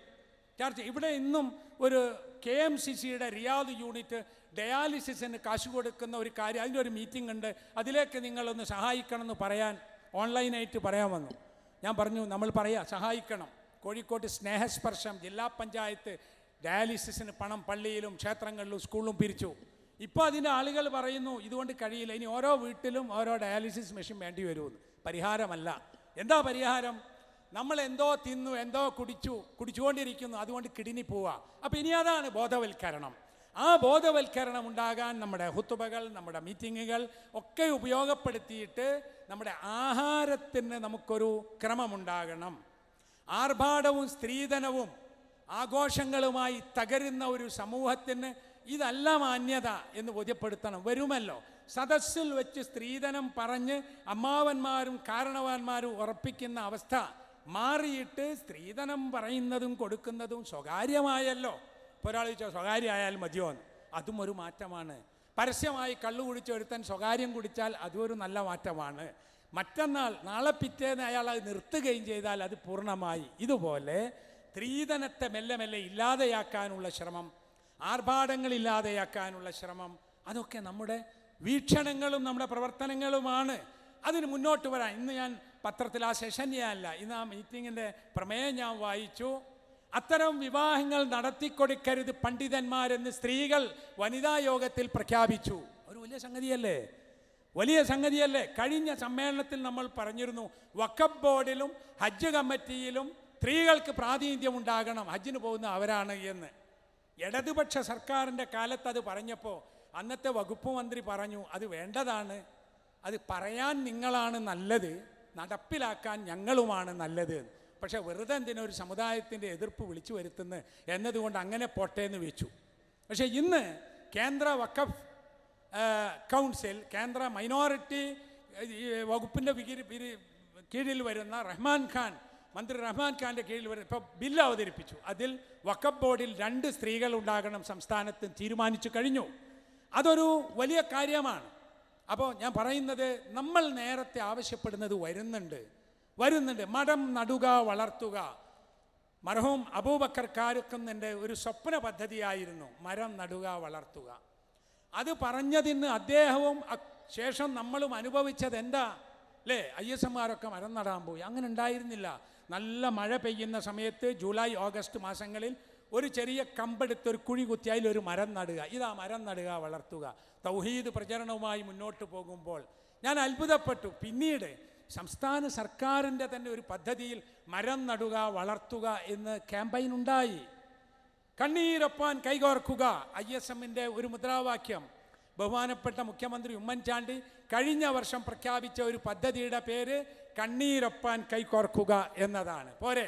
ഇവിടെ ഇന്നും ഒരു KMCCയുടെ റിയാദ് യൂണിറ്റ് ഡയാലിസിസിന് കാശ് കൊടുക്കുന്ന ഒരു കാര്യം, അതിൻ്റെ ഒരു മീറ്റിംഗ് ഉണ്ട്, അതിലേക്ക് നിങ്ങളൊന്ന് സഹായിക്കണമെന്ന് പറയാൻ ഓൺലൈനായിട്ട് പറയാൻ വന്നു. ഞാൻ പറഞ്ഞു, നമ്മൾ സഹായിക്കണം. കോഴിക്കോട് സ്നേഹസ്പർശം ജില്ലാ പഞ്ചായത്ത് ഡയാലിസിസിന് പണം പള്ളിയിലും ക്ഷേത്രങ്ങളിലും സ്കൂളിലും പിരിച്ചു. ഇപ്പോൾ അതിൻ്റെ ആളുകൾ പറയുന്നു, ഇതുകൊണ്ട് കഴിയില്ല, ഇനി ഓരോ വീട്ടിലും ഓരോ ഡയാലിസിസ് മെഷീൻ വേണ്ടി വരുമെന്ന്. പരിഹാരമല്ല. എന്താ പരിഹാരം? നമ്മൾ എന്തോ തിന്നു, എന്തോ കുടിച്ചുകൊണ്ടിരിക്കുന്നു, അതുകൊണ്ട് കിഡ്നി പോവുക. അപ്പോൾ ഇനി അതാണ് ബോധവൽക്കരണം. ആ ബോധവൽക്കരണം ഉണ്ടാകാൻ നമ്മുടെ ഹുത്തുബകൾ, നമ്മുടെ മീറ്റിങ്ങുകൾ ഒക്കെ ഉപയോഗപ്പെടുത്തിയിട്ട് നമ്മുടെ ആഹാരത്തിന് നമുക്കൊരു ക്രമമുണ്ടാകണം. ആർഭാടവും സ്ത്രീധനവും ആഘോഷങ്ങളുമായി തകരുന്ന ഒരു സമൂഹത്തിന് ഇതല്ല മാന്യത എന്ന് ബോധ്യപ്പെടുത്തണം. വരുമല്ലോ, സദസ്സിൽ വെച്ച് സ്ത്രീധനം പറഞ്ഞ് അമ്മാവന്മാരും കാരണവന്മാരും ഉറപ്പിക്കുന്ന അവസ്ഥ മാറിയിട്ട് സ്ത്രീധനം പറയുന്നതും കൊടുക്കുന്നതും സ്വകാര്യമായല്ലോ. ഇപ്പോൾ ഒരാൾ ചോദിച്ചാൽ സ്വകാര്യമായാൽ മതിയോ എന്ന്, അതും ഒരു മാറ്റമാണ്. പരസ്യമായി കള്ളു കുടിച്ച് ഒരുത്തൻ സ്വകാര്യം കുടിച്ചാൽ അതും ഒരു നല്ല മാറ്റമാണ്. മറ്റന്നാൾ നാളെ പിറ്റേന്ന് അയാൾ അത് നിർത്തുകയും ചെയ്താൽ അത് പൂർണ്ണമായി. ഇതുപോലെ സ്ത്രീധനത്തെ മെല്ലെ മെല്ലെ ഇല്ലാതെയാക്കാനുള്ള ശ്രമം, ആർഭാടങ്ങളില്ലാതെയാക്കാനുള്ള ശ്രമം, അതൊക്കെ നമ്മുടെ വീക്ഷണങ്ങളും നമ്മുടെ പ്രവർത്തനങ്ങളുമാണ്. അതിന് മുന്നോട്ട് വരാൻ ഇന്ന് ഞാൻ പത്രത്തിൽ ആ സെഷൻ ചെയ്യാനല്ല, ഇന്ന് ആ മീറ്റിങ്ങിൻ്റെ പ്രമേയം ഞാൻ വായിച്ചു. അത്തരം വിവാഹങ്ങൾ നടത്തിക്കൊടുക്കരുത് പണ്ഡിതന്മാരെന്ന് സ്ത്രീകൾ വനിതാ യോഗത്തിൽ പ്രഖ്യാപിച്ചു. ഒരു വലിയ സംഗതിയല്ലേ, വലിയ സംഗതിയല്ലേ. കഴിഞ്ഞ സമ്മേളനത്തിൽ നമ്മൾ പറഞ്ഞിരുന്നു, വഖഫ് ബോർഡിലും ഹജ്ജ് കമ്മിറ്റിയിലും സ്ത്രീകൾക്ക് പ്രാതിനിധ്യം ഉണ്ടാകണം, ഹജ്ജിന് പോകുന്ന അവരാണ് എന്ന്. ഇടതുപക്ഷ സർക്കാരിൻ്റെ കാലത്ത് അത് പറഞ്ഞപ്പോൾ അന്നത്തെ വകുപ്പ് മന്ത്രി പറഞ്ഞു, അത് വേണ്ടതാണ്, അത് പറയാൻ നിങ്ങളാണ് നല്ലത്, നടപ്പിലാക്കാൻ ഞങ്ങളുമാണ് നല്ലത്. പക്ഷേ വെറുതെ എന്തിനൊരു സമുദായത്തിൻ്റെ എതിർപ്പ് വിളിച്ചു വരുത്തുന്നത് എന്നതുകൊണ്ട് അങ്ങനെ പോട്ടെ എന്ന് വെച്ചു. പക്ഷേ ഇന്ന് കേന്ദ്ര വഖഫ് കൗൺസിൽ, കേന്ദ്ര മൈനോറിറ്റി വകുപ്പിൻ്റെ കീഴിൽ വരുന്ന മന്ത്രി റഹ്മാൻ ഖാൻ്റെ കീഴിൽ വരുന്ന ഇപ്പോൾ ബില്ല് അവതരിപ്പിച്ചു. അതിൽ വഖഫ് ബോർഡിൽ 2 സ്ത്രീകൾ ഉണ്ടാകണം സംസ്ഥാനത്ത് തീരുമാനിച്ചു കഴിഞ്ഞു. അതൊരു വലിയ കാര്യമാണ്. അപ്പോൾ ഞാൻ പറയുന്നത്, നമ്മൾ നേരത്തെ ആവശ്യപ്പെടുന്നത് വരുന്നുണ്ട്. മരം നടുക, വളർത്തുക. മർഹൂം അബൂബക്കർ കാരുക്കുന്നതിൻ്റെ ഒരു സ്വപ്ന പദ്ധതിയായിരുന്നു മരം നടുക, വളർത്തുക. അത് പറഞ്ഞതിന് അദ്ദേഹവും ശേഷം നമ്മളും അനുഭവിച്ചത് എന്താ അല്ലേ? ISMമാരൊക്കെ മരം നടാൻ പോയി. അങ്ങനെ ഉണ്ടായിരുന്നില്ല. നല്ല മഴ പെയ്യുന്ന സമയത്ത് ജൂലൈ ഓഗസ്റ്റ് മാസങ്ങളിൽ ഒരു ചെറിയ കമ്പെടുത്ത് ഒരു കുഴി കുത്തി അതിലൊരു മരം നടുക. ഇതാ മരം നടുക, വളർത്തുക. തൗഹീദ് പ്രചരണവുമായി മുന്നോട്ട് പോകുമ്പോൾ ഞാൻ അത്ഭുതപ്പെട്ടു. പിന്നീട് സംസ്ഥാന സർക്കാരിൻ്റെ തന്നെ ഒരു പദ്ധതിയിൽ മരം നടുക, വളർത്തുക എന്ന് ക്യാമ്പയിൻ ഉണ്ടായി. കണ്ണീരൊപ്പാൻ കൈകോർക്കുക, ISMൻ്റെ ഒരു മുദ്രാവാക്യം. ബഹുമാനപ്പെട്ട മുഖ്യമന്ത്രി ഉമ്മൻചാണ്ടി കഴിഞ്ഞ വർഷം പ്രഖ്യാപിച്ച ഒരു പദ്ധതിയുടെ പേര് കണ്ണീരൊപ്പാൻ കൈകോർക്കുക എന്നതാണ്. പോരെ,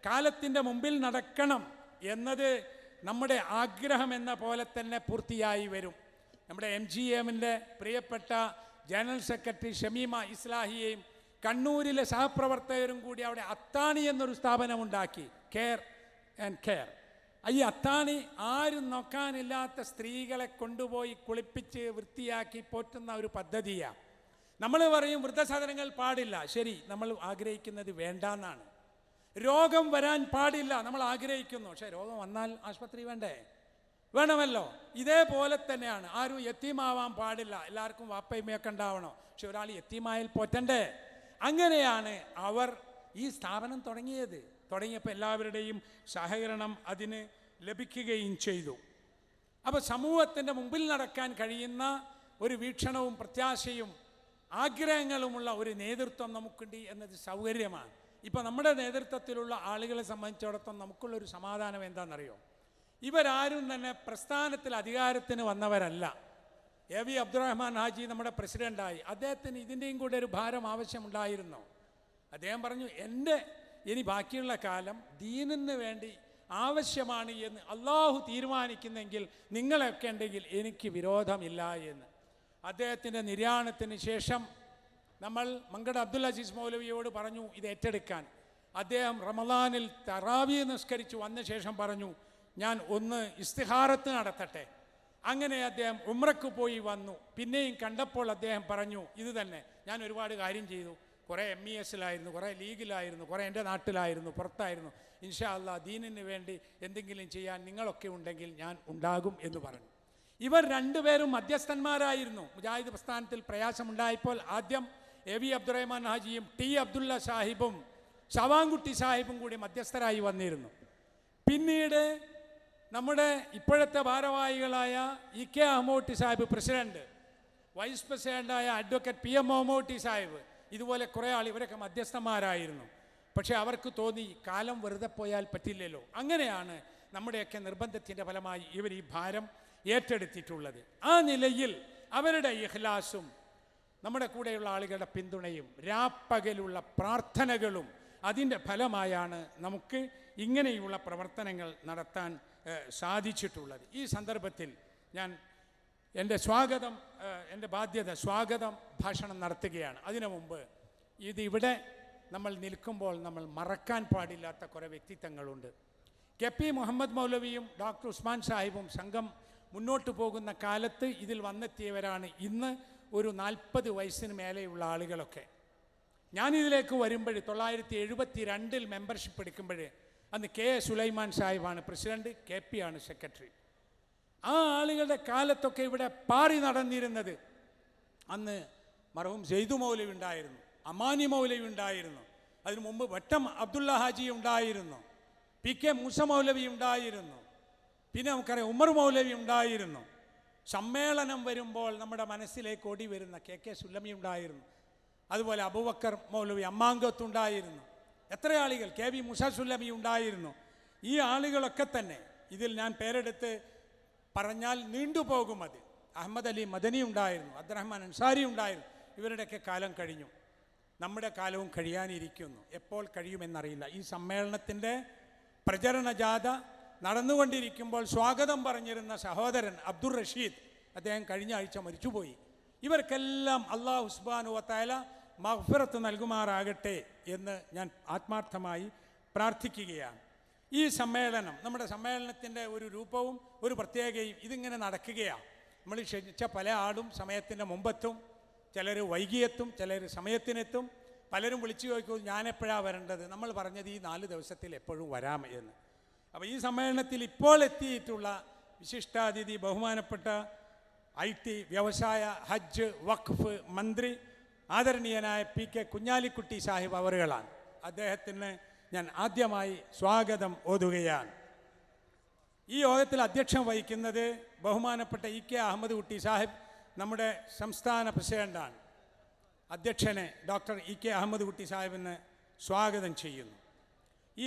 കാലത്തിൻ്റെ മുമ്പിൽ നടക്കണം എന്നത് നമ്മുടെ ആഗ്രഹം എന്ന പോലെ തന്നെ പൂർത്തിയായി വരും. നമ്മുടെ MGMൻ്റെ പ്രിയപ്പെട്ട ജനറൽ സെക്രട്ടറി ഷമീമ ഇസ്ലാഹിയെയും കണ്ണൂരിലെ സഹപ്രവർത്തകരും കൂടി അവിടെ അത്താണി എന്നൊരു സ്ഥാപനമുണ്ടാക്കി. Care and care. ഈ അത്താണി ആരും നോക്കാനില്ലാത്ത സ്ത്രീകളെ കൊണ്ടുപോയി കുളിപ്പിച്ച് വൃത്തിയാക്കി പോറ്റുന്ന ഒരു പദ്ധതിയാണ്. നമ്മൾ പറയും വൃദ്ധസദനങ്ങൾ പാടില്ല. ശരി, നമ്മൾ ആഗ്രഹിക്കുന്നത് വേണ്ടാന്നാണ്. രോഗം വരാൻ പാടില്ല, നമ്മൾ ആഗ്രഹിക്കുന്നു. പക്ഷേ രോഗം വന്നാൽ ആശുപത്രി വേണ്ടേ? വേണമല്ലോ. ഇതേപോലെ തന്നെയാണ്, ആരും യത്തീമാവാൻ പാടില്ല, എല്ലാവർക്കും വാപ്പയുമയൊക്കെ ഉണ്ടാവണം. പക്ഷെ ഒരാൾ യത്തീമായാൽ പോറ്റണ്ടേ? അങ്ങനെയാണ് അവർ ഈ സ്ഥാപനം തുടങ്ങിയപ്പോൾ എല്ലാവരുടെയും സഹകരണം അതിന് ലഭിക്കുകയും ചെയ്തു. അപ്പോൾ സമൂഹത്തിൻ്റെ മുമ്പിൽ നടക്കാൻ കഴിയുന്ന ഒരു വീക്ഷണവും പ്രത്യാശയും ആഗ്രഹങ്ങളുമുള്ള ഒരു നേതൃത്വം നമുക്കുണ്ട് എന്നത് സൗകര്യമാണ്. ഇപ്പോൾ നമ്മുടെ നേതൃത്വത്തിലുള്ള ആളുകളെ സംബന്ധിച്ചിടത്തോളം നമുക്കുള്ളൊരു സമാധാനം എന്താണെന്നറിയോ? ഇവരാരും തന്നെ പ്രസ്ഥാനത്തിൽ അധികാരത്തിന് വന്നവരല്ല. AV അബ്ദുറഹ്മാൻ ഹാജി നമ്മുടെ പ്രസിഡൻ്റായി. അദ്ദേഹത്തിന് ഇതിൻ്റെയും കൂടെ ഒരു ഭാരം ആവശ്യമുണ്ടായിരുന്നു. അദ്ദേഹം പറഞ്ഞു, ഇനി ബാക്കിയുള്ള കാലം ദീനിന് വേണ്ടി ആവശ്യമാണ് എന്ന് അള്ളാഹു തീരുമാനിക്കുന്നെങ്കിൽ നിങ്ങളൊക്കെ ഉണ്ടെങ്കിൽ എനിക്ക് വിരോധമില്ല എന്ന്. അദ്ദേഹത്തിൻ്റെ നിര്യാണത്തിന് ശേഷം നമ്മൾ മങ്കട അബ്ദുൽ അസീസ് മൗലവിയോട് പറഞ്ഞു ഇത് ഏറ്റെടുക്കാൻ. അദ്ദേഹം റമദാനിൽ തറാവീ നിസ്കരിച്ചു വന്ന ശേഷം പറഞ്ഞു, ഞാൻ ഒന്ന് ഇസ്തിഹാറത്ത് നടത്തട്ടെ. അങ്ങനെ അദ്ദേഹം ഉംറയ്ക്ക് പോയി വന്നു. പിന്നെയും കണ്ടപ്പോൾ അദ്ദേഹം പറഞ്ഞു, ഇത് തന്നെ, ഞാൻ ഒരുപാട് കാര്യം ചെയ്തു. കുറേ MESലായിരുന്നു, കുറേ ലീഗിലായിരുന്നു, കുറേ എൻ്റെ നാട്ടിലായിരുന്നു, പുറത്തായിരുന്നു. ഇൻഷാ അല്ലാഹ് ദീനിന് വേണ്ടി എന്തെങ്കിലും ചെയ്യാൻ നിങ്ങളൊക്കെ ഉണ്ടെങ്കിൽ ഞാൻ ഉണ്ടാകും എന്ന് പറഞ്ഞു. ഇവർ രണ്ടുപേരും മധ്യസ്ഥന്മാരായിരുന്നു. മുജാഹിദ് പ്രസ്ഥാനത്തിൽ പ്രയാസമുണ്ടായപ്പോൾ ആദ്യം AV അബ്ദുറഹ്മാൻ ഹാജിയും T അബ്ദുള്ള സാഹിബും ശവാൻകുട്ടി സാഹിബും കൂടി മധ്യസ്ഥരായി വന്നിരുന്നു. പിന്നീട് നമ്മുടെ ഇപ്പോഴത്തെ ഭാരവാഹികളായ EK Ahammootty Sahib president, vice പ്രസിഡൻ്റായ അഡ്വക്കേറ്റ് PM മഹമ്മൂട്ടി സാഹിബ്, ഇതുപോലെ കുറേ ആൾ, ഇവരൊക്കെ മധ്യസ്ഥന്മാരായിരുന്നു. പക്ഷേ അവർക്ക് തോന്നി കാലം വെറുതെ പോയാൽ പറ്റില്ലല്ലോ. അങ്ങനെയാണ് നമ്മുടെയൊക്കെ നിർബന്ധത്തിൻ്റെ ഫലമായി ഇവർ ഈ ഭാരം ഏറ്റെടുത്തിട്ടുള്ളത്. ആ നിലയിൽ അവരുടെ ഇഖ്ലാസും നമ്മുടെ കൂടെയുള്ള ആളുകളുടെ പിന്തുണയും രാപ്പകലുള്ള പ്രാർത്ഥനകളും അതിൻ്റെ ഫലമായാണ് നമുക്ക് ഇങ്ങനെയുള്ള പ്രവർത്തനങ്ങൾ നടത്താൻ സാധിച്ചിട്ടുള്ളത്. ഈ സന്ദർഭത്തിൽ ഞാൻ എൻ്റെ സ്വാഗതം ഭാഷണം നടത്തുകയാണ്. അതിനു മുമ്പ് ഇതിവിടെ നമ്മൾ നിൽക്കുമ്പോൾ നമ്മൾ മറക്കാൻ പാടില്ലാത്ത കുറേ വ്യക്തിത്വങ്ങളുണ്ട്. KP മുഹമ്മദ് മൗലവിയും ഡോക്ടർ ഉസ്മാൻ സാഹിബും സംഘം മുന്നോട്ട് പോകുന്ന കാലത്ത് ഇതിൽ വന്നെത്തിയവരാണ്. ഇന്ന് ഒരു 40 വയസ്സിന് മേലെയുള്ള ആളുകളൊക്കെ. ഞാനിതിലേക്ക് വരുമ്പോൾ 1972 മെമ്പർഷിപ്പ് എടുക്കുമ്പോൾ അന്ന് K. സുലൈമാൻ സാഹിബാണ് പ്രസിഡന്റ്, KP ആണ് സെക്രട്ടറി. ആ ആളുകളുടെ കാലത്തൊക്കെ ഇവിടെ പാറി നടന്നിരുന്നത് അന്ന് മർഹൂം സെയ്ദു മൗലവി ഉണ്ടായിരുന്നു, അമാനി മൗലവി ഉണ്ടായിരുന്നു, അതിനു മുമ്പ് വട്ടം അബ്ദുള്ള ഹാജി ഉണ്ടായിരുന്നു, PK മൂസ മൗലവി ഉണ്ടായിരുന്നു, പിന്നെ നമുക്കറിയാം ഉമർ മൗലവി ഉണ്ടായിരുന്നു. സമ്മേളനം വരുമ്പോൾ നമ്മുടെ മനസ്സിലേക്ക് ഓടി വരുന്ന KK സുല്ലമി ഉണ്ടായിരുന്നു. അതുപോലെ അബൂബക്കർ മൗലവി അമ്മാങ്കത്തുണ്ടായിരുന്നു. എത്ര ആളുകൾ, KB മൂസ സുല്ലമി ഉണ്ടായിരുന്നു. ഈ ആളുകളൊക്കെ തന്നെ ഇതിൽ ഞാൻ പേരെടുത്ത് പറഞ്ഞാൽ നീണ്ടുപോകും. അത് അഹമ്മദ് അലി മദനി ഉണ്ടായിരുന്നു, അബ്ദുറഹ്മാൻ അൻസാരി ഉണ്ടായിരുന്നു. ഇവരുടെയൊക്കെ കാലം കഴിഞ്ഞു. നമ്മുടെ കാലവും കഴിയാനിരിക്കുന്നു. എപ്പോൾ കഴിയുമെന്നറിയില്ല. ഈ സമ്മേളനത്തിൻ്റെ പ്രചരണ ജാഥ നടന്നുകൊണ്ടിരിക്കുമ്പോൾ സ്വാഗതം പറഞ്ഞിരുന്ന സഹോദരൻ അബ്ദുർ റഷീദ്, അദ്ദേഹം കഴിഞ്ഞ ആഴ്ച മരിച്ചുപോയി. ഇവർക്കെല്ലാം അല്ലാഹു സുബ്ഹാനഹു വ തആല മഗ്ഫിറത്ത് നൽകുമാറാകട്ടെ എന്ന് ഞാൻ ആത്മാർത്ഥമായി പ്രാർത്ഥിക്കുകയാണ്. ഈ സമ്മേളനം, നമ്മുടെ സമ്മേളനത്തിൻ്റെ ഒരു രൂപവും ഒരു പ്രത്യേകതയും ഇതിങ്ങനെ നടക്കുകയാണ്. നമ്മൾ ക്ഷണിച്ച പല ആളും സമയത്തിൻ്റെ മുമ്പെത്തും, ചിലർ വൈകിയെത്തും, ചിലർ സമയത്തിനെത്തും. പലരും വിളിച്ചു ചോദിക്കും ഞാനെപ്പോഴാണ് വരേണ്ടത്. നമ്മൾ പറഞ്ഞത് ഈ 4 ദിവസത്തിൽ എപ്പോഴും വരാം എന്ന്. അപ്പോൾ ഈ സമ്മേളനത്തിൽ ഇപ്പോൾ എത്തിയിട്ടുള്ള വിശിഷ്ടാതിഥി ബഹുമാനപ്പെട്ട IT, വ്യവസായ, ഹജ്ജ്, വഖഫ് മന്ത്രി ആദരണീയനായ PK കുഞ്ഞാലിക്കുട്ടി സാഹിബ് അവറുകളാണ്. അദ്ദേഹത്തിന് ഞാൻ ആദ്യമായി സ്വാഗതം ഓതുകയാണ്. ഈ യോഗത്തിൽ അധ്യക്ഷം വഹിക്കുന്നത് ബഹുമാനപ്പെട്ട EK അഹമ്മദ് കുട്ടി സാഹിബ്, നമ്മുടെ സംസ്ഥാന പ്രസിഡന്റാണ്. അധ്യക്ഷനെ ഡോക്ടർ EK അഹമ്മദ് കുട്ടി സാഹിബിന് സ്വാഗതം ചെയ്യുന്നു. ഈ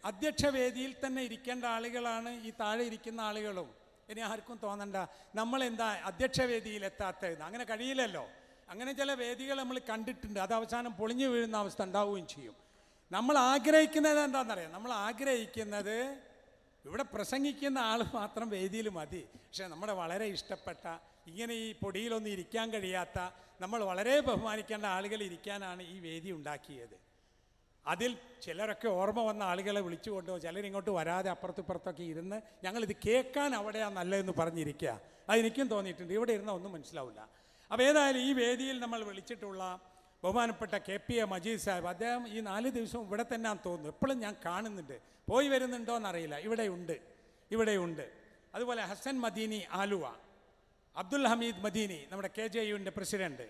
അധ്യക്ഷവേദിയിൽ തന്നെ ഇരിക്കേണ്ട ആളുകളാണ് ഈ താഴെ ഇരിക്കുന്ന ആളുകളും. ഇനി ആർക്കും തോന്നണ്ട നമ്മളെന്താ അധ്യക്ഷവേദിയിൽ എത്താത്തത്, അങ്ങനെ കഴിയില്ലല്ലോ. അങ്ങനെ ചില വേദികൾ നമ്മൾ കണ്ടിട്ടുണ്ട്, അത് അവസാനം പൊളിഞ്ഞു വീഴുന്ന അവസ്ഥ ഉണ്ടാവുകയും ചെയ്യും. നമ്മൾ ആഗ്രഹിക്കുന്നത് എന്താണെന്നറിയാം, നമ്മൾ ആഗ്രഹിക്കുന്നത് ഇവിടെ പ്രസംഗിക്കുന്ന ആൾ മാത്രം വേദിയിൽ മതി. പക്ഷേ നമ്മുടെ വളരെ ഇഷ്ടപ്പെട്ട, ഇങ്ങനെ ഈ പൊടിയിലൊന്നും ഇരിക്കാൻ കഴിയാത്ത, നമ്മൾ വളരെ ബഹുമാനിക്കേണ്ട ആളുകൾ ഇരിക്കാനാണ് ഈ വേദി ഉണ്ടാക്കിയത്. അതിൽ ചിലരൊക്കെ ഓർമ്മ വന്ന ആളുകളെ വിളിച്ചു കൊണ്ടുപോകും, ചിലരിങ്ങോട്ട് വരാതെ അപ്പുറത്തിപ്പുറത്തൊക്കെ ഇരുന്ന് ഞങ്ങളിത് കേൾക്കാൻ അവിടെയാണ് നല്ലതെന്ന് പറഞ്ഞിരിക്കുക. അതെനിക്കും തോന്നിയിട്ടുണ്ട്. ഇവിടെ ഇരുന്നാൽ ഒന്നും മനസ്സിലാവില്ല. അപ്പോൾ ഏതായാലും ഈ വേദിയിൽ നമ്മൾ വിളിച്ചിട്ടുള്ള ബഹുമാനപ്പെട്ട KP മജീദ് സാഹിബ്, അദ്ദേഹം ഈ 4 ദിവസവും ഇവിടെ തന്നെയാണെന്ന് തോന്നുന്നു. എപ്പോഴും ഞാൻ കാണുന്നുണ്ട്, പോയി വരുന്നുണ്ടോ എന്നറിയില്ല. ഇവിടെയുണ്ട്. അതുപോലെ ഹസൻ മദീനി ആലുവ, അബ്ദുൽ ഹമീദ് മദീനി നമ്മുടെ KJUവിൻ്റെ പ്രസിഡന്റ്,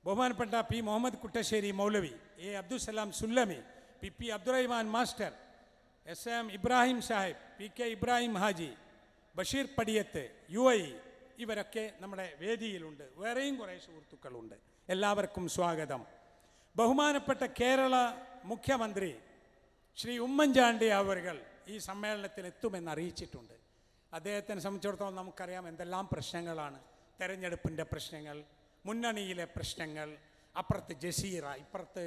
ബഹുമാനപ്പെട്ട P. Muhammad Kuttassery Maulavi, A. Abdussalam Sullami, PP Abdurahiman master, SM Ibrahim Sahib, PK Ibrahim Haji, Basheer Padiyath UAE, ഇവരൊക്കെ നമ്മുടെ വേദിയിലുണ്ട്. വേറെയും കുറേ സുഹൃത്തുക്കളുണ്ട്. എല്ലാവർക്കും സ്വാഗതം. ബഹുമാനപ്പെട്ട കേരള മുഖ്യമന്ത്രി ശ്രീ ഉമ്മൻചാണ്ടി അവർകൾ ഈ സമ്മേളനത്തിൽ എത്തുമെന്ന് അറിയിച്ചിട്ടുണ്ട്. അദ്ദേഹത്തിനെ സംബന്ധിച്ചിടത്തോളം നമുക്കറിയാം എന്തെല്ലാം പ്രശ്നങ്ങളാണ്. തെരഞ്ഞെടുപ്പിൻ്റെ പ്രശ്നങ്ങൾ, മുന്നണിയിലെ പ്രശ്നങ്ങൾ, അപ്പുറത്ത് ജസീറ, ഇപ്പുറത്ത്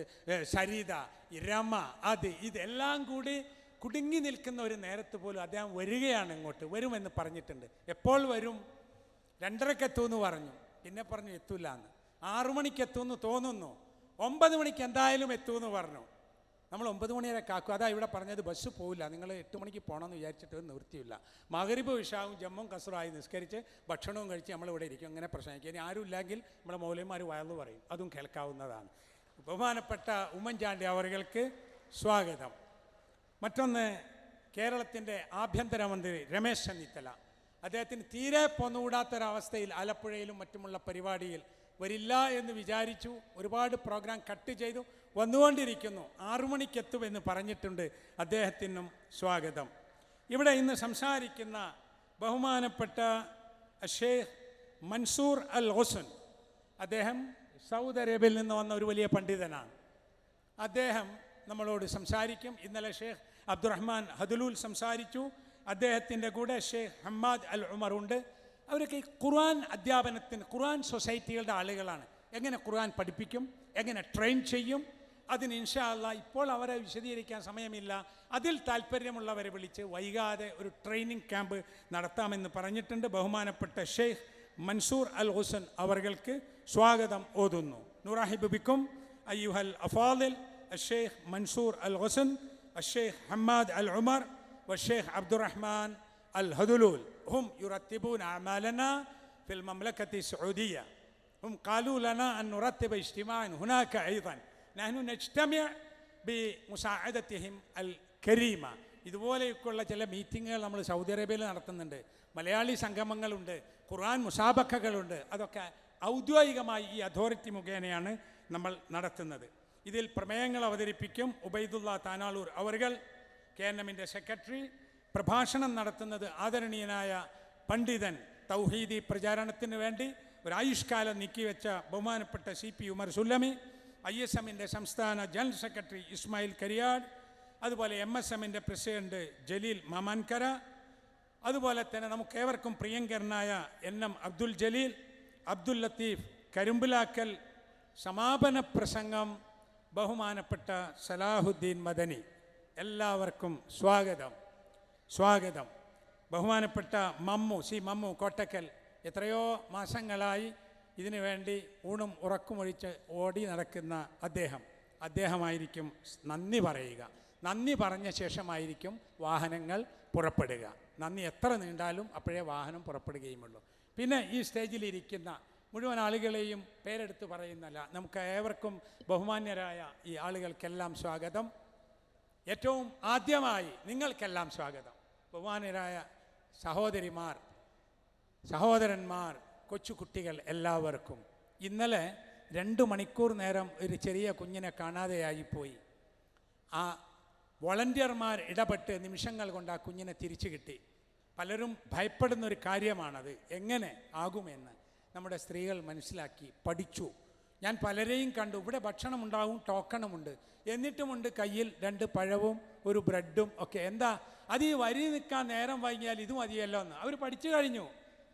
സരിത, രമ, ഇതെല്ലാം കൂടി കുടുങ്ങി നിൽക്കുന്ന ഒരു നേരത്ത് പോലും അദ്ദേഹം വരികയാണ്. ഇങ്ങോട്ട് വരുമെന്ന് പറഞ്ഞിട്ടുണ്ട്. എപ്പോൾ വരും? 2:30 എത്തുമെന്ന് പറഞ്ഞു, പിന്നെ പറഞ്ഞു എത്തൂല എന്ന്. 6 മണിക്ക് എത്തുമെന്ന് തോന്നുന്നു. 9 മണിക്ക് എന്തായാലും എത്തുമെന്ന് പറഞ്ഞു. നമ്മൾ 9 മണി വരെ കാക്കും. അതാ ഇവിടെ പറഞ്ഞത് ബസ് പോവില്ല, നിങ്ങൾ 8 മണിക്ക് പോകണമെന്ന് വിചാരിച്ചിട്ട് നിവൃത്തിയില്ല. മഗ്രിബ് ഇശാവും ജമ്മും കസറായി നിസ്കരിച്ച് ഭക്ഷണവും കഴിച്ച് നമ്മളിവിടെ ഇരിക്കും. അങ്ങനെ പ്രശ്നമില്ല. ഇനി ആരും ഇല്ലെങ്കിൽ നമ്മുടെ മൗലവിമാർ വയലു പറയും, അതും കേൾക്കാവുന്നതാണ്. ബഹുമാനപ്പെട്ട ഉമ്മൻചാണ്ടി അവർക്ക് സ്വാഗതം. മറ്റൊന്ന്, കേരളത്തിൻ്റെ ആഭ്യന്തരമന്ത്രി രമേശ് ചെന്നിത്തല, അദ്ദേഹത്തിന് തീരെ പോന്നുകൂടാത്തൊരവസ്ഥയിൽ ആലപ്പുഴയിലും മറ്റുമുള്ള പരിപാടിയിൽ വരില്ല എന്ന് വിചാരിച്ചു. ഒരുപാട് പ്രോഗ്രാം കട്ട് ചെയ്തു, വന്നുകൊണ്ടിരിക്കുന്നു. 6 മണിക്കെത്തുമെന്ന് പറഞ്ഞിട്ടുണ്ട്. അദ്ദേഹത്തിനും സ്വാഗതം. ഇവിടെ ഇന്ന് സംസാരിക്കുന്ന ബഹുമാനപ്പെട്ട ഷെയ്ഖ് മൻസൂർ അൽ ഹുസൻ, അദ്ദേഹം സൗദി അറേബ്യയിൽ നിന്ന് വന്ന ഒരു വലിയ പണ്ഡിതനാണ്. അദ്ദേഹം നമ്മളോട് സംസാരിക്കും. ഇന്നലെ ഷെയ്ഖ് അബ്ദുറഹ്മാൻ ഹദലൂൽ സംസാരിച്ചു. അദ്ദേഹത്തിൻ്റെ കൂടെ ഷെയ്ഖ് ഹമ്മാദ് അൽ ഉമർ ഉണ്ട്. അവരൊക്കെ ഈ ഖുർആൻ അധ്യാപനത്തിന് ഖുർആൻ സൊസൈറ്റികളുടെ ആളുകളാണ്. എങ്ങനെ ഖുർആൻ പഠിപ്പിക്കും, എങ്ങനെ ട്രെയിൻ ചെയ്യും, അതിന് ഇൻഷാ അല്ലാഹ് ഇപ്പോൾ അവരെ വിശദീകരിക്കാൻ സമയമില്ല. അതിൽ താല്പര്യമുള്ളവരെ വിളിച്ച് വൈകാതെ ഒരു ട്രെയിനിങ് ക്യാമ്പ് നടത്താമെന്ന് പറഞ്ഞിട്ടുണ്ട്. ബഹുമാനപ്പെട്ട ഷെയ്ഖ് മൻസൂർ അൽ ഹുസൻ അവർക്ക് സ്വാഗതം ഓതുന്നു. നുറാഹിബ് ബിക്കും അയ്യുഹൽ അഫാദിൽ الشيخ منصور الغصن الشيخ حماد العمر والشيخ عبد الرحمن الهذلول هم يرتبون أعمالنا في المملكة السعودية. هم قالوا لنا أن نرتب اجتماعا هناك أيضا. نحن نجتمع بمساعدتهم الكريمة. ഇതുപോലെയൊക്കെയുള്ള ചില മീറ്റിങ്ങുകൾ നമ്മൾ സൗദി അറേബ്യയിൽ നടത്തുന്നുണ്ട്. മലയാളി സംഗമങ്ങളുണ്ട്, ഖുർആൻ മുസാബക്കകളുണ്ട്. അതൊക്കെ ഔദ്യോഗികമായി ഈ അതോറിറ്റി മുഖേനയാണ് നമ്മൾ നടത്തുന്നത്. ഇതിൽ പ്രമേയങ്ങൾ അവതരിപ്പിക്കും ഉബൈദുള്ള താനാളൂർ അവർകൾ, KNM-ൻ്റെ സെക്രട്ടറി. പ്രഭാഷണം നടത്തുന്നത് ആദരണീയനായ പണ്ഡിതൻ, തൗഹീദി പ്രചാരണത്തിന് വേണ്ടി ഒരായുഷ്കാലം നീക്കിവെച്ച ബഹുമാനപ്പെട്ട CP ഉമർ സുല്ലമി, ISM-ൻ്റെ സംസ്ഥാന ജനറൽ സെക്രട്ടറി ഇസ്മായിൽ കരിയാട്, അതുപോലെ MSM-ൻ്റെ പ്രസിഡന്റ് ജലീൽ മാമാൻകര, അതുപോലെ തന്നെ നമുക്കേവർക്കും പ്രിയങ്കരനായ NM അബ്ദുൽ ജലീൽ, അബ്ദുൽ ലത്തീഫ് കരുമ്പിലാക്കൽ. സമാപന പ്രസംഗം ബഹുമാനപ്പെട്ട സലാഹുദ്ദീൻ മദനി. എല്ലാവർക്കും സ്വാഗതം, സ്വാഗതം. ബഹുമാനപ്പെട്ട മമ്മു കോട്ടക്കൽ എത്രയോ മാസങ്ങളായി ഇതിനു വേണ്ടി ഊണും ഉറക്കുമൊഴിച്ച് ഓടി നടക്കുന്ന അദ്ദേഹമായിരിക്കും നന്ദി പറയുക. നന്ദി പറഞ്ഞ ശേഷമായിരിക്കും വാഹനങ്ങൾ പുറപ്പെടുക. നന്ദി എത്ര നീണ്ടാലും അപ്പോഴേ വാഹനം പുറപ്പെടുകയുമുള്ളൂ. പിന്നെ ഈ സ്റ്റേജിലിരിക്കുന്ന മുഴുവൻ ആളുകളെയും പേരെടുത്ത് പറയുന്നല്ല, നമുക്ക് ഏവർക്കും ബഹുമാന്യരായ ഈ ആളുകൾക്കെല്ലാം സ്വാഗതം. ഏറ്റവും ആദ്യമായി നിങ്ങൾക്കെല്ലാം സ്വാഗതം. ബഹുമാന്യരായ സഹോദരിമാർ, സഹോദരന്മാർ, കൊച്ചുകുട്ടികൾ എല്ലാവർക്കും. ഇന്നലെ 2 മണിക്കൂർ നേരം ഒരു ചെറിയ കുഞ്ഞിനെ കാണാതെയായിപ്പോയി. ആ വോളണ്ടിയർമാർ ഇടപെട്ട് നിമിഷങ്ങൾ കൊണ്ട് ആ കുഞ്ഞിനെ തിരിച്ചു കിട്ടി. പലരും ഭയപ്പെടുന്നൊരു കാര്യമാണത്, എങ്ങനെ ആകുമെന്ന്. നമ്മുടെ സ്ത്രീകൾ മനസ്സിലാക്കി, പഠിച്ചു. ഞാൻ പലരെയും കണ്ടു, ഇവിടെ ഭക്ഷണം ഉണ്ടാവും, ടോക്കണുമുണ്ട്, എന്നിട്ടുമുണ്ട് കയ്യിൽ 2 പഴവും ഒരു ബ്രെഡും ഒക്കെ. എന്താ അത്, ഈ വരി നിൽക്കാൻ നേരം വൈകിയാൽ ഇത് മതിയല്ലോ എന്ന്. അവർ പഠിച്ചു കഴിഞ്ഞു.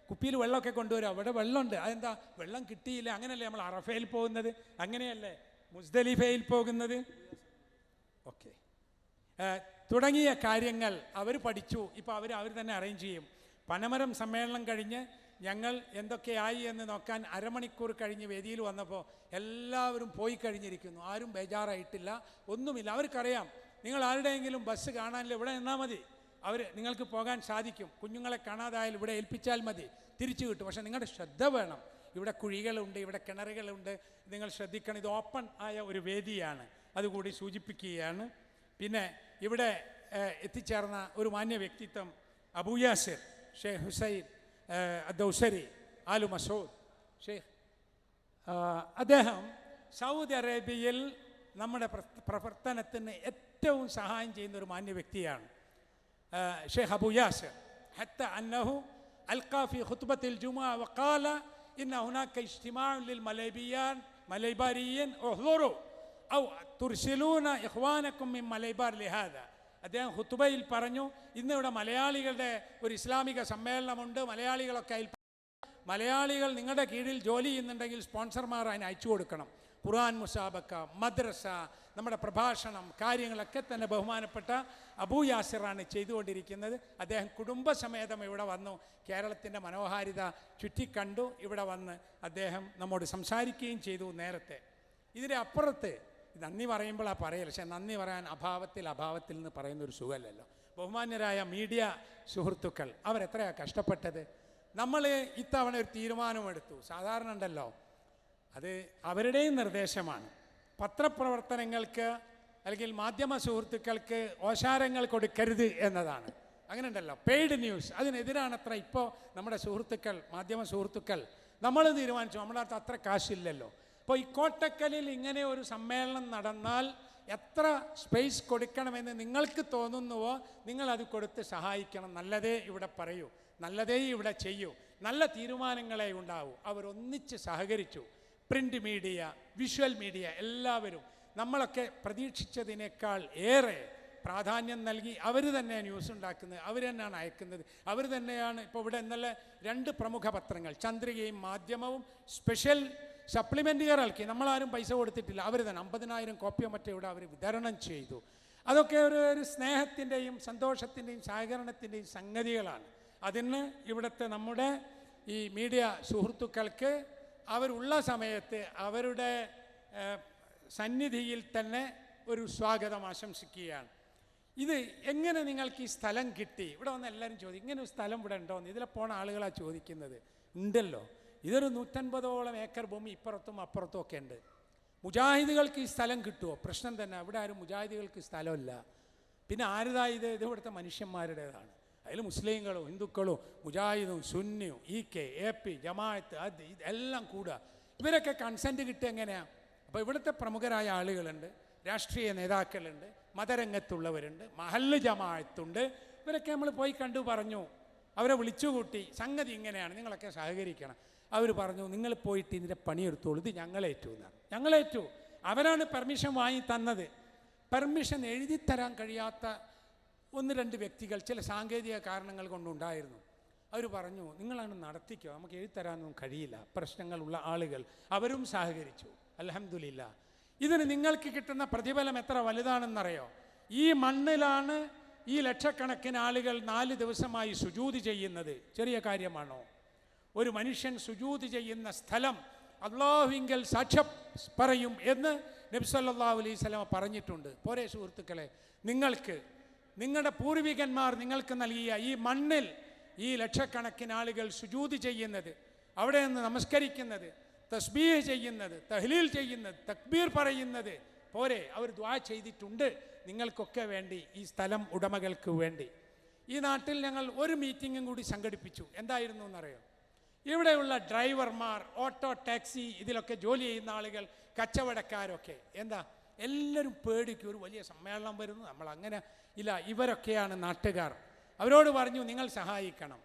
കുപ്പിയിൽ വെള്ളമൊക്കെ കൊണ്ടുവരും, അവിടെ വെള്ളമുണ്ട്, അതെന്താ വെള്ളം കിട്ടിയില്ല. അങ്ങനെയല്ലേ നമ്മൾ അറഫയിൽ പോകുന്നത്, അങ്ങനെയല്ലേ മുസ്ദലിഫയിൽ പോകുന്നത്, ഓക്കെ തുടങ്ങിയ കാര്യങ്ങൾ അവർ പഠിച്ചു. ഇപ്പോൾ അവർ തന്നെ അറേഞ്ച് ചെയ്യും. പനമരം സമ്മേളനം കഴിഞ്ഞ് ഞങ്ങൾ എന്തൊക്കെയായി എന്ന് നോക്കാൻ അരമണിക്കൂർ കഴിഞ്ഞ് വേദിയിൽ വന്നപ്പോൾ എല്ലാവരും പോയി കഴിഞ്ഞിരിക്കുന്നു. ആരും ബേജാറായിട്ടില്ല, ഒന്നുമില്ല. അവർക്കറിയാം നിങ്ങൾ ആരുടെയെങ്കിലും ബസ് കാണാനില്ല, ഇവിടെ നിന്നാൽ മതി, നിങ്ങൾക്ക് പോകാൻ സാധിക്കും. കുഞ്ഞുങ്ങളെ കാണാതായാലും ഇവിടെ ഏൽപ്പിച്ചാൽ മതി, തിരിച്ചു കിട്ടും. പക്ഷേ നിങ്ങളുടെ ശ്രദ്ധ വേണം. ഇവിടെ കുഴികളുണ്ട്, ഇവിടെ കിണറുകളുണ്ട്, നിങ്ങൾ ശ്രദ്ധിക്കണം. ഇത് ഓപ്പൺ ആയ ഒരു വേദിയാണ്, അതുകൂടി സൂചിപ്പിക്കുകയാണ്. പിന്നെ ഇവിടെ എത്തിച്ചേർന്ന ഒരു മാന്യ വ്യക്തിത്വം അബൂ യാസിർ ഷെയ്ഖ് ഹുസൈൻ ദൗസരി ആലു മസൂദ് ഷെയ്ഖ്. അദ്ദേഹം സൗദി അറേബ്യയിൽ നമ്മുടെ പ്രവർത്തനത്തിന് ഏറ്റവും സഹായം ചെയ്യുന്ന ഒരു മാന്യ വ്യക്തിയാണ്. ഷെയ്ഖ് അബൂ യാസിർ ഹത്ത അന്നഹു അൽഖാ ഫി ഖുത്ബത്തിൽ ജുമുഅ വഖാല ഇന്ന ഹുനാക ഇജ്തിമാഉ ലിൽ മലൈബാരിയൻ ഉഹ്ദുറു ഔ തുർസിലൂന ഇഖ്വാനകും മിൻ മലൈബാർ ലിഹാദ. അദ്ദേഹം ഖുത്ബയിൽ പറഞ്ഞു, ഇന്നിവിടെ മലയാളികളുടെ ഒരു ഇസ്ലാമിക സമ്മേളനമുണ്ട്, മലയാളികൾ നിങ്ങളുടെ കീഴിൽ ജോലി ചെയ്യുന്നുണ്ടെങ്കിൽ സ്പോൺസർമാർ അതിന് അയച്ചു കൊടുക്കണം. ഖുർആൻ മുസാബക്ക, മദ്രസ, നമ്മുടെ പ്രഭാഷണം, കാര്യങ്ങളൊക്കെ തന്നെ ബഹുമാനപ്പെട്ട അബൂ യാസിറാണ് ചെയ്തുകൊണ്ടിരിക്കുന്നത്. അദ്ദേഹം കുടുംബസമേതം ഇവിടെ വന്നു, കേരളത്തിൻ്റെ മനോഹാരിത ചുറ്റിക്കണ്ടു. ഇവിടെ വന്ന് അദ്ദേഹം നമ്മോട് സംസാരിക്കുകയും ചെയ്തു നേരത്തെ. ഇതിൻ്റെ അപ്പുറത്ത് നന്ദി പറയുമ്പോൾ പറയൽ, പക്ഷേ നന്ദി പറയാൻ അഭാവത്തിൽ നിന്ന് പറയുന്നൊരു സുഖമല്ലല്ലോ. ബഹുമാന്യരായ മീഡിയ സുഹൃത്തുക്കൾ അവരെത്രയാണ് കഷ്ടപ്പെട്ടത്. നമ്മൾ ഇത്തവണ ഒരു തീരുമാനമെടുത്തു. സാധാരണ ഉണ്ടല്ലോ, അത് അവരുടെയും നിർദ്ദേശമാണ്. പത്രപ്രവർത്തനങ്ങൾക്ക് അല്ലെങ്കിൽ മാധ്യമ സുഹൃത്തുക്കൾക്ക് ഓശാരങ്ങൾ കൊടുക്കരുത് എന്നതാണ്. അങ്ങനെ ഉണ്ടല്ലോ, പെയ്ഡ് ന്യൂസ്, അതിനെതിരാണത്ര ഇപ്പോൾ നമ്മുടെ സുഹൃത്തുക്കൾ, മാധ്യമ സുഹൃത്തുക്കൾ. നമ്മൾ തീരുമാനിച്ചു, നമ്മുടെ അടുത്ത് അത്ര കാശില്ലല്ലോ. അപ്പോൾ ഈ കോട്ടക്കലിൽ ഇങ്ങനെ ഒരു സമ്മേളനം നടന്നാൽ എത്ര സ്പേസ് കൊടുക്കണമെന്ന് നിങ്ങൾക്ക് തോന്നുന്നുവോ നിങ്ങളത് കൊടുത്ത് സഹായിക്കണം. നല്ലതേ ഇവിടെ പറയൂ, നല്ലതേ ഇവിടെ ചെയ്യൂ, നല്ല തീരുമാനങ്ങളെ ഉണ്ടാവൂ. അവരൊന്നിച്ച് സഹകരിച്ചു. പ്രിൻ്റ് മീഡിയ, വിഷ്വൽ മീഡിയ, എല്ലാവരും നമ്മളൊക്കെ പ്രതീക്ഷിച്ചതിനേക്കാൾ ഏറെ പ്രാധാന്യം നൽകി അവർ തന്നെ ന്യൂസ് ഉണ്ടാക്കുന്നത്, അവർ തന്നെയാണ് അയക്കുന്നത്, അവർ തന്നെയാണ്. ഇപ്പോൾ ഇവിടെ ഇന്നലെ 2 പ്രമുഖ പത്രങ്ങൾ, ചന്ദ്രികയും മാധ്യമവും, സ്പെഷ്യൽ സപ്ലിമെൻ്റുകൾ ഇറക്കി. നമ്മളാരും പൈസ കൊടുത്തിട്ടില്ല, അവർ തന്നെ 50,000 കോപ്പിയോ മറ്റോ ഇവിടെ അവർ വിതരണം ചെയ്തു. അതൊക്കെ ഒരു സ്നേഹത്തിൻ്റെയും സന്തോഷത്തിൻ്റെയും സഹകരണത്തിൻ്റെയും സംഗതികളാണ്. അതിന് ഇവിടുത്തെ നമ്മുടെ ഈ മീഡിയ സുഹൃത്തുക്കൾക്ക് അവരുള്ള സമയത്ത് അവരുടെ സന്നിധിയിൽ തന്നെ ഒരു സ്വാഗതം ആശംസിക്കുകയാണ്. ഇത് എങ്ങനെ നിങ്ങൾക്ക് ഈ സ്ഥലം കിട്ടി? ഇവിടെ വന്ന് എല്ലാവരും ചോദിക്കും, ഇങ്ങനെ ഒരു സ്ഥലം ഇവിടെ ഉണ്ടോയെന്ന്. ഇതിലെ പോണ ആളുകളാണ് ചോദിക്കുന്നത്. ഉണ്ടല്ലോ, ഇതൊരു 150ഓളം ഏക്കർ ഭൂമി ഇപ്പുറത്തും അപ്പുറത്തും ഒക്കെ ഉണ്ട്. മുജാഹിദുകൾക്ക് ഈ സ്ഥലം കിട്ടുമോ? പ്രശ്നം തന്നെ. ഇവിടെ ആരും മുജാഹിദുകൾക്ക് സ്ഥലമില്ല. പിന്നെ ആരുതാ ഇത്? ഇവിടുത്തെ മനുഷ്യന്മാരുടേതാണ്. അതിൽ മുസ്ലിങ്ങളോ ഹിന്ദുക്കളോ മുജാഹിദും സുന്നിയും EK AP ജമാഅത്ത് അത് ഇതെല്ലാം കൂടുക. ഇവരൊക്കെ കൺസെൻറ്റ് കിട്ടുക എങ്ങനെയാണ്? അപ്പോൾ ഇവിടുത്തെ പ്രമുഖരായ ആളുകളുണ്ട്, രാഷ്ട്രീയ നേതാക്കളുണ്ട്, മതരംഗത്തുള്ളവരുണ്ട്, മഹല്ല് ജമാഅത്തുണ്ട്. ഇവരൊക്കെ നമ്മൾ പോയി കണ്ടു പറഞ്ഞു, അവരെ വിളിച്ചുകൂട്ടി. സംഗതി ഇങ്ങനെയാണ്, നിങ്ങളൊക്കെ സഹകരിക്കണം. അവർ പറഞ്ഞു, നിങ്ങൾ പോയിട്ട് ഇതിൻ്റെ പണിയെടുത്തോളൂ, ഇത് ഞങ്ങളേറ്റു എന്നാണ്. ഞങ്ങളേറ്റു. അവരാണ് പെർമിഷൻ വാങ്ങി തന്നത്. പെർമിഷൻ എഴുതിത്തരാൻ കഴിയാത്ത 1-2 വ്യക്തികൾ ചില സാങ്കേതിക കാരണങ്ങൾ കൊണ്ടുണ്ടായിരുന്നു. അവർ പറഞ്ഞു, നിങ്ങളാണ് നടത്തിക്കോ, നമുക്ക് എഴുതിത്തരാനൊന്നും കഴിയില്ല, പ്രശ്നങ്ങളുള്ള ആളുകൾ. അവരും സഹകരിച്ചു. അൽഹംദുലില്ലാ. ഇതിന് നിങ്ങൾക്ക് കിട്ടുന്ന പ്രതിഫലം എത്ര വലുതാണെന്നറിയോ? ഈ മണ്ണിലാണ് ഈ ലക്ഷക്കണക്കിന് ആളുകൾ 4 ദിവസമായി സുജൂദ് ചെയ്യുന്നത്. ചെറിയ കാര്യമാണോ? ഒരു മനുഷ്യൻ സുജൂദ് ചെയ്യുന്ന സ്ഥലം അല്ലാഹുവിങ്കൽ സാക്ഷ്യം പറയും എന്ന് നബി സല്ലല്ലാഹു അലൈഹി വസല്ലം പറഞ്ഞിട്ടുണ്ട്. പോരെ സുഹൃത്തുക്കളെ, നിങ്ങൾക്ക് നിങ്ങളുടെ പൂർവികന്മാർ നിങ്ങൾക്ക് നൽകിയ ഈ മണ്ണിൽ ഈ ലക്ഷക്കണക്കിന് ആളുകൾ സുജൂദ് ചെയ്യുന്നത്, അവിടെ നിന്ന് നമസ്കരിക്കുന്നത്, തസ്ബീഹ് ചെയ്യുന്നത്, തഹ്ലീൽ ചെയ്യുന്നത്, തക്ബീർ പറയുന്നത് പോരെ? അവർ ദുആ ചെയ്തിട്ടുണ്ട് നിങ്ങൾക്കൊക്കെ വേണ്ടി, ഈ സ്ഥലം ഉടമകൾക്ക് വേണ്ടി. ഈ നാട്ടിൽ ഞങ്ങൾ ഒരു മീറ്റിങ്ങും കൂടി സംഘടിപ്പിച്ചു. എന്തായിരുന്നു എന്നറിയോ? ഇവിടെയുള്ള ഡ്രൈവർമാർ, ഓട്ടോ ടാക്സി ഇതിലൊക്കെ ജോലി ചെയ്യുന്ന ആളുകൾ, കച്ചവടക്കാരൊക്കെ എന്താ എല്ലാവരും പേടിക്കും, ഒരു വലിയ സമ്മേളനം വരുന്നു, നമ്മൾ അങ്ങനെ ഇല്ല. ഇവരൊക്കെയാണ് നാട്ടുകാർ. അവരോട് പറഞ്ഞു, നിങ്ങൾ സഹായിക്കണം,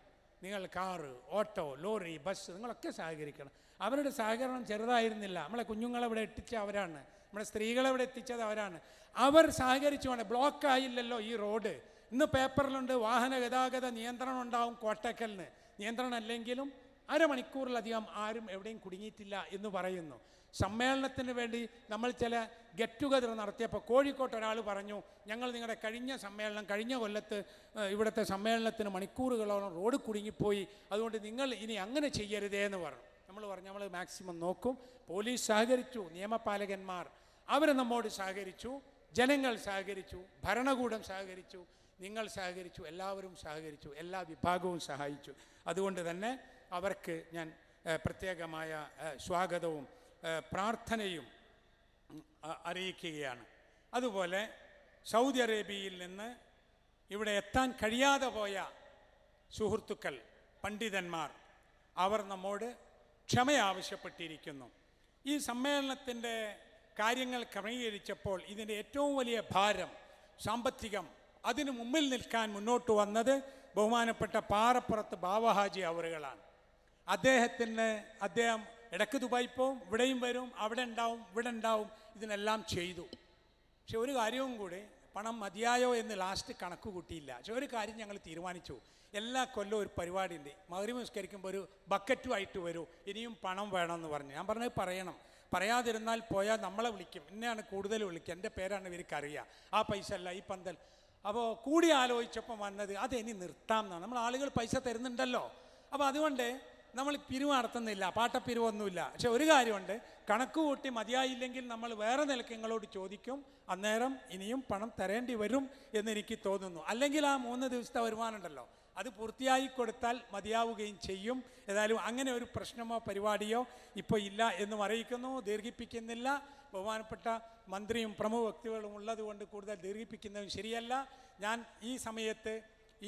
നിങ്ങൾ കാറ്, ഓട്ടോ, ലോറി, ബസ് നിങ്ങളൊക്കെ സഹകരിക്കണം. അവരുടെ സഹകരണം ചെറുതായിരുന്നില്ല. നമ്മളെ കുഞ്ഞുങ്ങളെ ഇവിടെ എത്തിച്ച അവരാണ്, നമ്മുടെ സ്ത്രീകളെ ഇവിടെ എത്തിച്ചത് അവരാണ്. അവർ സഹകരിച്ചുകൊണ്ട് ബ്ലോക്കായില്ലല്ലോ ഈ റോഡ്. ഇന്ന് പേപ്പറിലുണ്ട് വാഹന ഗതാഗത നിയന്ത്രണം ഉണ്ടാവും കോട്ടക്കലിന്. നിയന്ത്രണം അല്ലെങ്കിലും അരമണിക്കൂറിലധികം ആരും എവിടെയും കുടുങ്ങിയിട്ടില്ല എന്ന് പറയുന്നു. സമ്മേളനത്തിന് വേണ്ടി നമ്മൾ ചില ഗെറ്റ് ടുഗദർ നടത്തിയപ്പോൾ കോഴിക്കോട്ട് ഒരാൾ പറഞ്ഞു, ഞങ്ങൾ നിങ്ങളുടെ കഴിഞ്ഞ കൊല്ലത്ത് ഇവിടുത്തെ സമ്മേളനത്തിന് മണിക്കൂറുകളോളം റോഡ് കുടുങ്ങിപ്പോയി, അതുകൊണ്ട് നിങ്ങൾ ഇനി അങ്ങനെ ചെയ്യരുതേ എന്ന് പറഞ്ഞു. നമ്മൾ മാക്സിമം നോക്കും. പോലീസ് സഹകരിച്ചു, നിയമപാലകന്മാർ അവർ നമ്മോട് സഹകരിച്ചു, ജനങ്ങൾ സഹകരിച്ചു, ഭരണകൂടം സഹകരിച്ചു, നിങ്ങൾ സഹകരിച്ചു, എല്ലാവരും സഹകരിച്ചു, എല്ലാ വിഭാഗവും സഹായിച്ചു. അതുകൊണ്ട് തന്നെ അവർക്ക് ഞാൻ പ്രത്യേകമായ സ്വാഗതവും പ്രാർത്ഥനയും അറിയിക്കുകയാണ്. അതുപോലെ സൗദി അറേബ്യയിൽ നിന്ന് ഇവിടെ എത്താൻ കഴിയാതെ പോയ സുഹൃത്തുക്കൾ, പണ്ഡിതന്മാർ, അവർ നമ്മോട് ക്ഷമ ആവശ്യപ്പെട്ടിരിക്കുന്നു. ഈ സമ്മേളനത്തിൻ്റെ കാര്യങ്ങൾ ക്രമീകരിച്ചപ്പോൾ ഇതിൻ്റെ ഏറ്റവും വലിയ ഭാരം സാമ്പത്തികം, അതിനു മുമ്പിൽ നിൽക്കാൻ മുന്നോട്ട് വന്നത് ബഹുമാനപ്പെട്ട പാറപ്പുറത്ത് ബാവഹാജി അവറുകളാണ്. അദ്ദേഹം ഇടയ്ക്ക് ദുബായി പോവും, ഇവിടെയും വരും, അവിടെ ഉണ്ടാവും, ഇവിടെ ഉണ്ടാവും, ഇതിനെല്ലാം ചെയ്തു. പക്ഷെ ഒരു കാര്യവും കൂടി, പണം മതിയായോ എന്ന് ലാസ്റ്റ് കണക്ക് കൂട്ടിയില്ല. പക്ഷെ ഒരു കാര്യം ഞങ്ങൾ തീരുമാനിച്ചു, എല്ലാ കൊല്ലവും ഒരു പരിപാടി ഉണ്ട്, മഗ്‌രിബ് നിസ്കരിക്കുമ്പോൾ ഒരു ബക്കറ്റുമായിട്ട് വരൂ, ഇനിയും പണം വേണമെന്ന് പറഞ്ഞു. ഞാൻ പറഞ്ഞത് പറയണം, പറയാതിരുന്നാൽ പോയാൽ നമ്മളെ വിളിക്കും, എന്നെയാണ് കൂടുതൽ വിളിക്കുക, എൻ്റെ പേരാണ് ഇവർക്ക് അറിയുക, ആ പൈസ അല്ല ഈ പന്തൽ. അപ്പോൾ കൂടി ആലോചിച്ചപ്പം വന്നത് അതെനി നിർത്താം എന്നാണ്. നമ്മൾ ആളുകൾ പൈസ തരുന്നുണ്ടല്ലോ, അപ്പോൾ അതുകൊണ്ട് നമ്മൾ പിരിവ് നടത്തുന്നില്ല, പാട്ടപ്പിരിവൊന്നുമില്ല. പക്ഷെ ഒരു കാര്യമുണ്ട്, കണക്ക് കൂട്ടി മതിയായില്ലെങ്കിൽ നമ്മൾ വേറെ നിലയ്ക്ക് നിങ്ങളോട് ചോദിക്കും, അന്നേരം ഇനിയും പണം തരേണ്ടി വരും എന്നെനിക്ക് തോന്നുന്നു. അല്ലെങ്കിൽ ആ 3 ദിവസത്തെ വരുമാനമുണ്ടല്ലോ അത് പൂർത്തിയായി കൊടുത്താൽ മതിയാവുകയും ചെയ്യും. ഏതായാലും അങ്ങനെ ഒരു പ്രശ്നമോ പരിപാടിയോ ഇപ്പോൾ ഇല്ല എന്നും അറിയിക്കുന്നു. ദീർഘിപ്പിക്കുന്നില്ല. ബഹുമാനപ്പെട്ട മന്ത്രിയും പ്രമുഖ വ്യക്തികളും ഉള്ളതുകൊണ്ട് കൂടുതൽ ദീർഘിപ്പിക്കുന്നതും ശരിയല്ല. ഞാൻ ഈ സമയത്ത്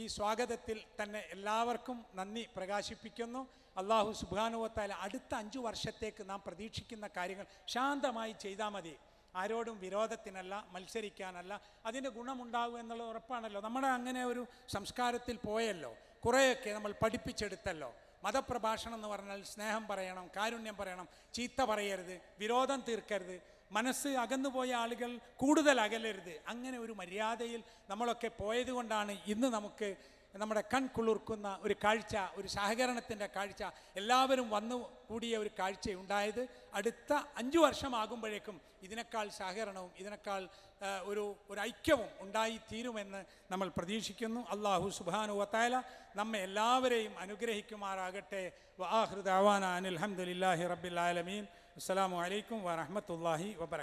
ഈ സ്വാഗതത്തിൽ തന്നെ എല്ലാവർക്കും നന്ദി പ്രകാശിപ്പിക്കുന്നു. അല്ലാഹു സുബ്ഹാനഹു വ തആല അടുത്ത 5 വർഷത്തേക്ക് നാം പ്രതീക്ഷിക്കുന്ന കാര്യങ്ങൾ ശാന്തമായി ചെയ്താൽ മതി. ആരോടും വിരോധത്തിനല്ല, മത്സരിക്കാനല്ല. അതിൻ്റെ ഗുണമുണ്ടാകും എന്നുള്ളത് ഉറപ്പാണല്ലോ. നമ്മുടെ അങ്ങനെ ഒരു സംസ്കാരത്തിൽ പോയല്ലോ, കുറേയൊക്കെ നമ്മൾ പഠിപ്പിച്ചെടുത്തല്ലോ. മതപ്രഭാഷണം എന്ന് പറഞ്ഞാൽ സ്നേഹം പറയണം, കാരുണ്യം പറയണം, ചീത്ത പറയരുത്, വിരോധം തീർക്കരുത്. മനസ്സ് അകന്നുപോയ ആളുകൾ കൂടുതൽ അകലരുത്. അങ്ങനെ ഒരു മര്യാദയിൽ നമ്മളൊക്കെ പോയത് കൊണ്ടാണ് ഇന്ന് നമുക്ക് നമ്മുടെ കൺകുളിർക്കുന്ന ഒരു കാഴ്ച, ഒരു സഹകരണത്തിൻ്റെ കാഴ്ച, എല്ലാവരും വന്നു കൂടിയ ഒരു കാഴ്ച ഉണ്ടായത്. അടുത്ത 5 വർഷമാകുമ്പോഴേക്കും ഇതിനേക്കാൾ സഹകരണവും ഇതിനേക്കാൾ ഒരു ഐക്യവും ഉണ്ടായിത്തീരുമെന്ന് നമ്മൾ പ്രതീക്ഷിക്കുന്നു. അല്ലാഹു സുബ്ഹാനഹു വ തആല നമ്മെ എല്ലാവരെയും അനുഗ്രഹിക്കുമാറാകട്ടെ. വആഖിറു ദഅവാനാ അനിൽ ഹംദുലില്ലാഹി റബ്ബിൽ ആലമീൻ. അസ്സലാമു അലൈക്കും വറഹ്മത്തുള്ളാഹി വബറകാതുഹു.